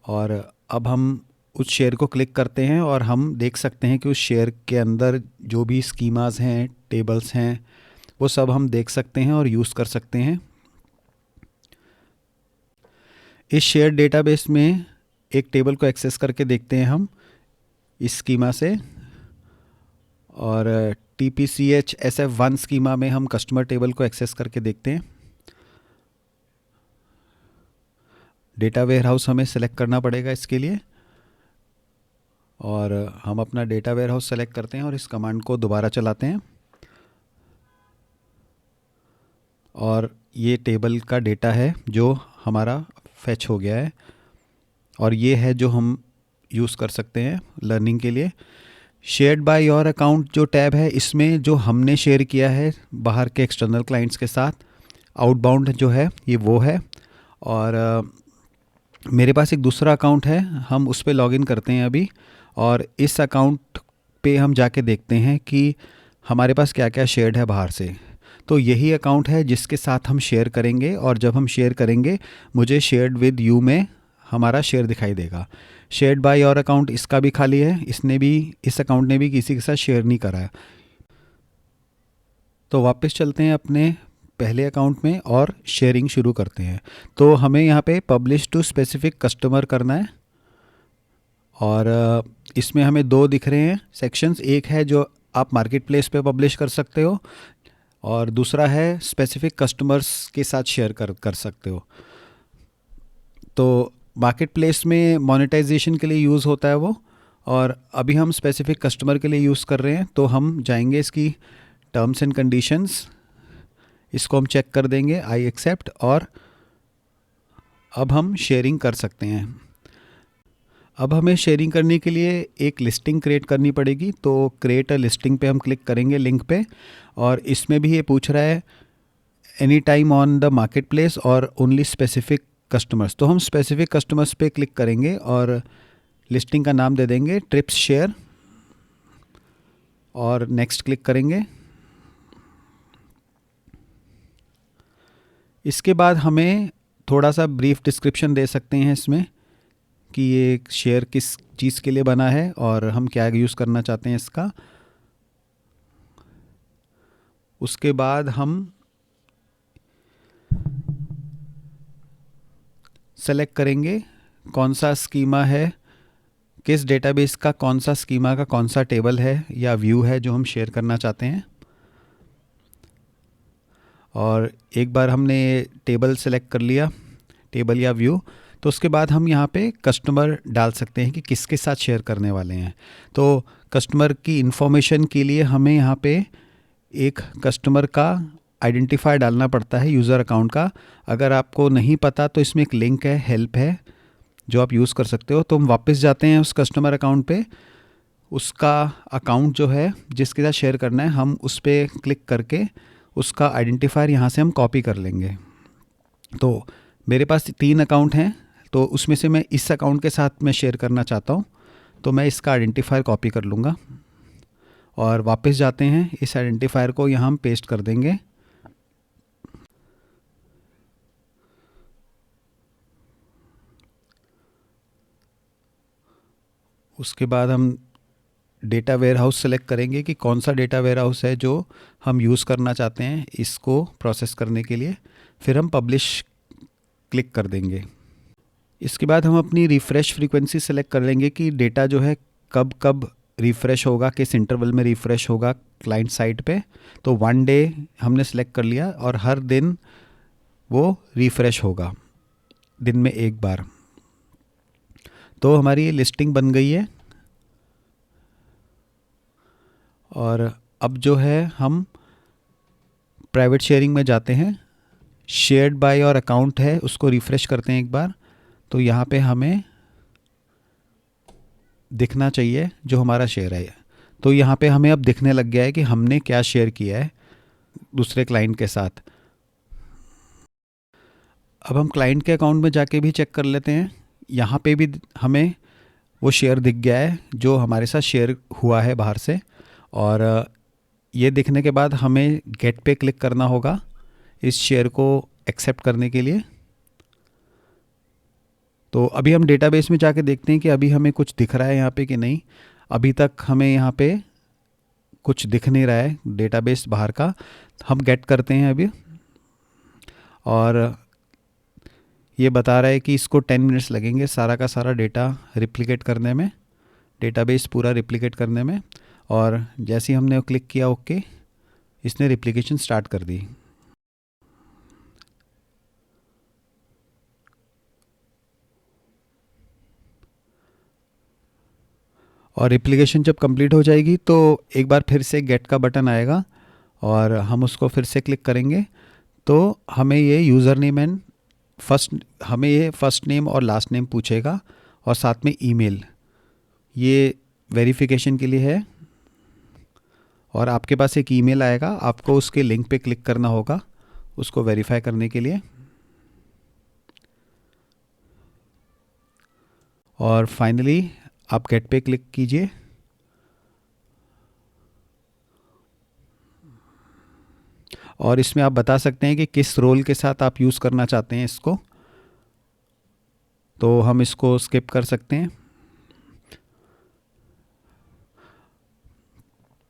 और अब हम उस शेयर को क्लिक करते हैं और हम देख सकते हैं कि उस शेयर के अंदर जो भी स्कीमाज हैं, टेबल्स हैं, वो सब हम देख सकते हैं और यूज़ कर सकते हैं। इस शेयर डेटाबेस में एक टेबल को एक्सेस करके देखते हैं हम इस स्कीमा से। और TPCH SF1 स्कीमा में हम कस्टमर टेबल को एक्सेस करके देखते हैं। डेटा वेयरहाउस हमें सेलेक्ट करना पड़ेगा इसके लिए, और हम अपना डेटा वेयरहाउस सेलेक्ट करते हैं और इस कमांड को दोबारा चलाते हैं। और ये टेबल का डेटा है जो हमारा फैच हो गया है, और ये है जो हम यूज़ कर सकते हैं लर्निंग के लिए। शेयर्ड बाय योर अकाउंट जो टैब है, इसमें जो हमने शेयर किया है बाहर के एक्सटर्नल क्लाइंट्स के साथ, आउटबाउंड जो है ये वो है। और मेरे पास एक दूसरा अकाउंट है, हम उस पर लॉगिन करते हैं अभी, और इस अकाउंट पे हम जाके देखते हैं कि हमारे पास क्या क्या शेयर्ड है बाहर से। तो यही अकाउंट है जिसके साथ हम शेयर करेंगे, और जब हम शेयर करेंगे मुझे शेयर्ड विद यू में हमारा शेयर दिखाई देगा। शेयर्ड बाय योर अकाउंट इसका भी खाली है, इस अकाउंट ने भी किसी के साथ शेयर नहीं करा है। तो वापस चलते हैं अपने पहले अकाउंट में और शेयरिंग शुरू करते हैं। तो हमें यहाँ पे पब्लिश टू स्पेसिफिक कस्टमर करना है, और इसमें हमें दो दिख रहे हैं सेक्शंस। एक है जो आप मार्केट प्लेस पे पब्लिश कर सकते हो, और दूसरा है स्पेसिफिक कस्टमर्स के साथ शेयर कर सकते हो। तो मार्केट प्लेस में मोनेटाइजेशन के लिए यूज़ होता है वो, और अभी हम स्पेसिफिक कस्टमर के लिए यूज़ कर रहे हैं। तो हम जाएंगे इसकी टर्म्स एंड कंडीशंस, इसको हम चेक कर देंगे, आई एक्सेप्ट, और अब हम शेयरिंग कर सकते हैं। अब हमें शेयरिंग करने के लिए एक लिस्टिंग क्रिएट करनी पड़ेगी। तो क्रिएट अ लिस्टिंग पे हम क्लिक करेंगे, लिंक पे, और इसमें भी ये पूछ रहा है any time on the market place और ओनली स्पेसिफिक कस्टमर्स। तो हम स्पेसिफिक कस्टमर्स पे क्लिक करेंगे और लिस्टिंग का नाम दे देंगे ट्रिप्स शेयर, और नेक्स्ट क्लिक करेंगे। इसके बाद हमें थोड़ा सा ब्रीफ डिस्क्रिप्शन दे सकते हैं इसमें कि ये शेयर किस चीज़ के लिए बना है और हम क्या यूज़ करना चाहते हैं इसका। उसके बाद हम सेलेक्ट करेंगे कौन सा स्कीमा है, किस डेटाबेस का कौन सा स्कीमा का कौन सा टेबल है या व्यू है जो हम शेयर करना चाहते हैं। और एक बार हमने टेबल सेलेक्ट कर लिया, टेबल या व्यू, तो उसके बाद हम यहाँ पे कस्टमर डाल सकते हैं कि किसके साथ शेयर करने वाले हैं। तो कस्टमर की इन्फॉर्मेशन के लिए हमें यहाँ पे एक कस्टमर का आइडेंटिफायर डालना पड़ता है, यूज़र अकाउंट का। अगर आपको नहीं पता तो इसमें एक लिंक है, हेल्प है, जो आप यूज़ कर सकते हो। तो हम वापस जाते हैं उस कस्टमर अकाउंट पे, उसका अकाउंट जो है जिसके साथ शेयर करना है, हम उस पर क्लिक करके उसका आइडेंटिफायर यहाँ से हम कॉपी कर लेंगे। तो मेरे पास 3 अकाउंट हैं, तो उसमें से मैं इस अकाउंट के साथ मैं शेयर करना चाहता हूँ, तो मैं इसका आइडेंटिफायर कॉपी कर लूँगा और वापस जाते हैं, इस आइडेंटिफायर को यहाँ हम पेस्ट कर देंगे। उसके बाद हम डेटा वेयरहाउस सेलेक्ट करेंगे कि कौन सा डेटा वेयरहाउस है जो हम यूज़ करना चाहते हैं इसको प्रोसेस करने के लिए। फिर हम पब्लिश क्लिक कर देंगे। इसके बाद हम अपनी रिफ़्रेश फ्रीक्वेंसी सेलेक्ट कर लेंगे कि डेटा जो है कब कब रिफ़्रेश होगा, किस इंटरवल में रिफ़्रेश होगा क्लाइंट साइट पे। तो 1 डे हमने सेलेक्ट कर लिया और हर दिन वो रिफ़्रेश होगा, दिन में एक बार। तो हमारी ये लिस्टिंग बन गई है। और अब जो है हम प्राइवेट शेयरिंग में जाते हैं, शेयर्ड बाय और अकाउंट है उसको रिफ़्रेश करते हैं एक बार। तो यहाँ पे हमें दिखना चाहिए जो हमारा शेयर है। तो यहाँ पे हमें अब दिखने लग गया है कि हमने क्या शेयर किया है दूसरे क्लाइंट के साथ। अब हम क्लाइंट के अकाउंट में जाके भी चेक कर लेते हैं, यहाँ पे भी हमें वो शेयर दिख गया है जो हमारे साथ शेयर हुआ है बाहर से। और ये दिखने के बाद हमें गेट पे क्लिक करना होगा इस शेयर को एक्सेप्ट करने के लिए। तो अभी हम डेटाबेस में जाके देखते हैं कि अभी हमें कुछ दिख रहा है यहाँ पे कि नहीं। अभी तक हमें यहाँ पे कुछ दिख नहीं रहा है डेटाबेस बाहर का। हम गेट करते हैं अभी, और ये बता रहा है कि इसको 10 मिनट्स लगेंगे सारा का सारा डेटा रिप्लिकेट करने में, डेटाबेस पूरा रिप्लिकेट करने में। और जैसे ही हमने क्लिक किया ओके, इसने रिप्लिकेशन स्टार्ट कर दी। और रिप्लिकेशन जब कंप्लीट हो जाएगी तो एक बार फिर से गेट का बटन आएगा और हम उसको फिर से क्लिक करेंगे। तो हमें ये user name and first name और लास्ट नेम पूछेगा, और साथ में ईमेल, ये वेरिफिकेशन के लिए है। और आपके पास एक ईमेल आएगा, आपको उसके लिंक पे क्लिक करना होगा उसको वेरीफाई करने के लिए। और फाइनली आप गेट पे क्लिक कीजिए। और इसमें आप बता सकते हैं कि किस रोल के साथ आप यूज़ करना चाहते हैं इसको। तो हम इसको स्किप कर सकते हैं।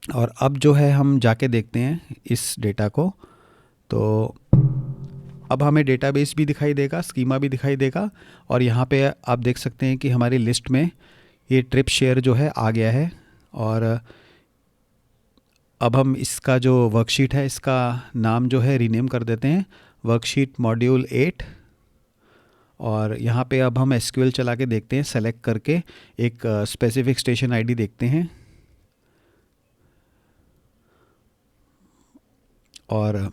और अब जो है हम जाके देखते हैं इस डेटा को। तो अब हमें डेटाबेस भी दिखाई देगा, स्कीमा भी दिखाई देगा, और यहाँ पे आप देख सकते हैं कि हमारी लिस्ट में ये ट्रिप शेयर जो है आ गया है। और अब हम इसका जो वर्कशीट है इसका नाम जो है रीनेम कर देते हैं, वर्कशीट मॉड्यूल 8। और यहाँ पे अब हम एसक्यूएल चला के देखते हैं, सेलेक्ट करके एक स्पेसिफिक स्टेशन आईडी देखते हैं। और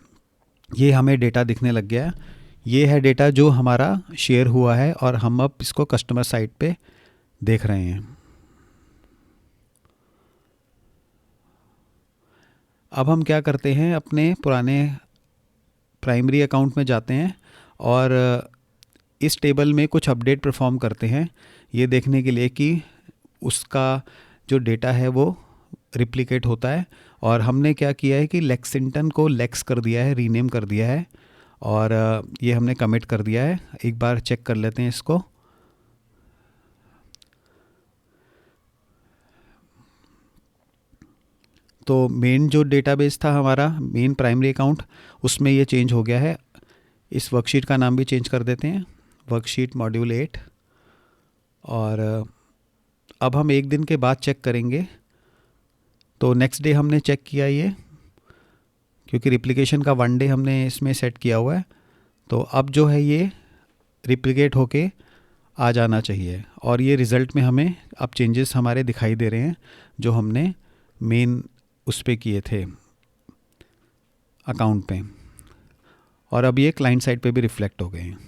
ये हमें डेटा दिखने लग गया है। ये है डेटा जो हमारा शेयर हुआ है और हम अब इसको कस्टमर साइट पे देख रहे हैं। अब हम क्या करते हैं, अपने पुराने प्राइमरी अकाउंट में जाते हैं और इस टेबल में कुछ अपडेट परफॉर्म करते हैं, ये देखने के लिए कि उसका जो डेटा है वो रिप्लिकेट होता है। और हमने क्या किया है कि लेक्सिंगटन को लेक्स कर दिया है, रीनेम कर दिया है, और ये हमने कमिट कर दिया है। एक बार चेक कर लेते हैं इसको। तो मेन जो डेटाबेस था हमारा, मेन प्राइमरी अकाउंट, उसमें ये चेंज हो गया है। इस वर्कशीट का नाम भी चेंज कर देते हैं, वर्कशीट मॉड्यूल 8। और अब हम एक दिन के बाद चेक करेंगे। तो नेक्स्ट डे हमने चेक किया ये, क्योंकि रिप्लिकेशन का 1 डे हमने इसमें सेट किया हुआ है। तो अब जो है ये रिप्लिकेट होके आ जाना चाहिए, और ये रिज़ल्ट में हमें अब चेंजेस हमारे दिखाई दे रहे हैं जो हमने मेन उस पे किए थे अकाउंट पे, और अब ये क्लाइंट साइड पे भी रिफ़्लेक्ट हो गए हैं।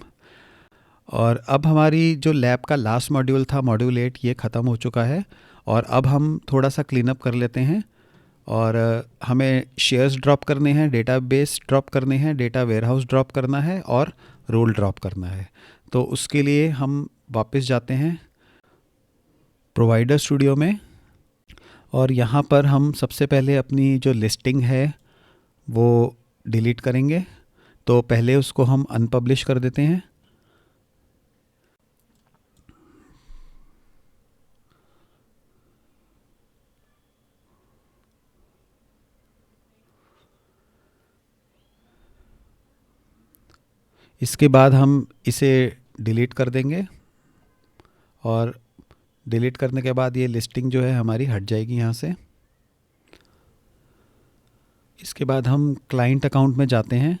और अब हमारी जो लैब का लास्ट मॉड्यूल था, मॉड्यूल 8, ये ख़त्म हो चुका है। और अब हम थोड़ा सा क्लीन अप कर लेते हैं, और हमें शेयर्स ड्रॉप करने हैं, डेटाबेस ड्रॉप करने हैं, डेटा वेयरहाउस ड्रॉप करना है, और रोल ड्रॉप करना है। तो उसके लिए हम वापस जाते हैं प्रोवाइडर स्टूडियो में, और यहाँ पर हम सबसे पहले अपनी जो लिस्टिंग है वो डिलीट करेंगे। तो पहले उसको हम अनपब्लिश कर देते हैं। इसके बाद हम इसे डिलीट कर देंगे, और डिलीट करने के बाद ये लिस्टिंग जो है हमारी हट जाएगी यहाँ से। इसके बाद हम क्लाइंट अकाउंट में जाते हैं,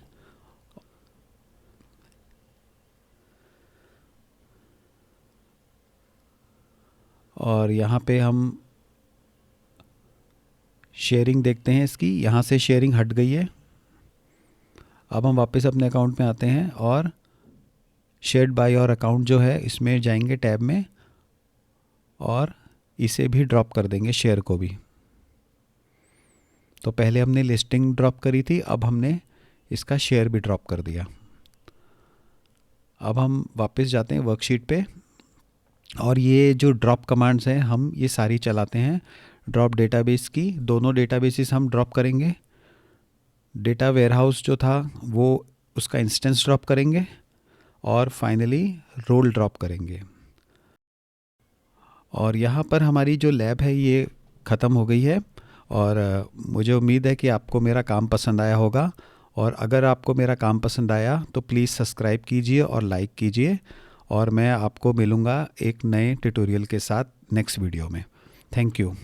और यहाँ पे हम शेयरिंग देखते हैं इसकी, यहाँ से शेयरिंग हट गई है। अब हम वापस अपने अकाउंट में आते हैं और शेयर्ड बाय और अकाउंट जो है इसमें जाएंगे टैब में, और इसे भी ड्रॉप कर देंगे, शेयर को भी। तो पहले हमने लिस्टिंग ड्रॉप करी थी, अब हमने इसका शेयर भी ड्रॉप कर दिया। अब हम वापस जाते हैं वर्कशीट पे, और ये जो ड्रॉप कमांड्स हैं हम ये सारी चलाते हैं। ड्रॉप डेटाबेस की दोनों डेटाबेसेस हम ड्रॉप करेंगे। डेटा वेयरहाउस जो था वो उसका इंस्टेंस ड्रॉप करेंगे, और फाइनली रोल ड्रॉप करेंगे। और यहाँ पर हमारी जो लैब है ये ख़त्म हो गई है। और मुझे उम्मीद है कि आपको मेरा काम पसंद आया होगा, और अगर आपको मेरा काम पसंद आया तो प्लीज़ सब्सक्राइब कीजिए और लाइक कीजिए, और मैं आपको मिलूँगा एक नए ट्यूटोरियल के साथ नेक्स्ट वीडियो में। Thank you.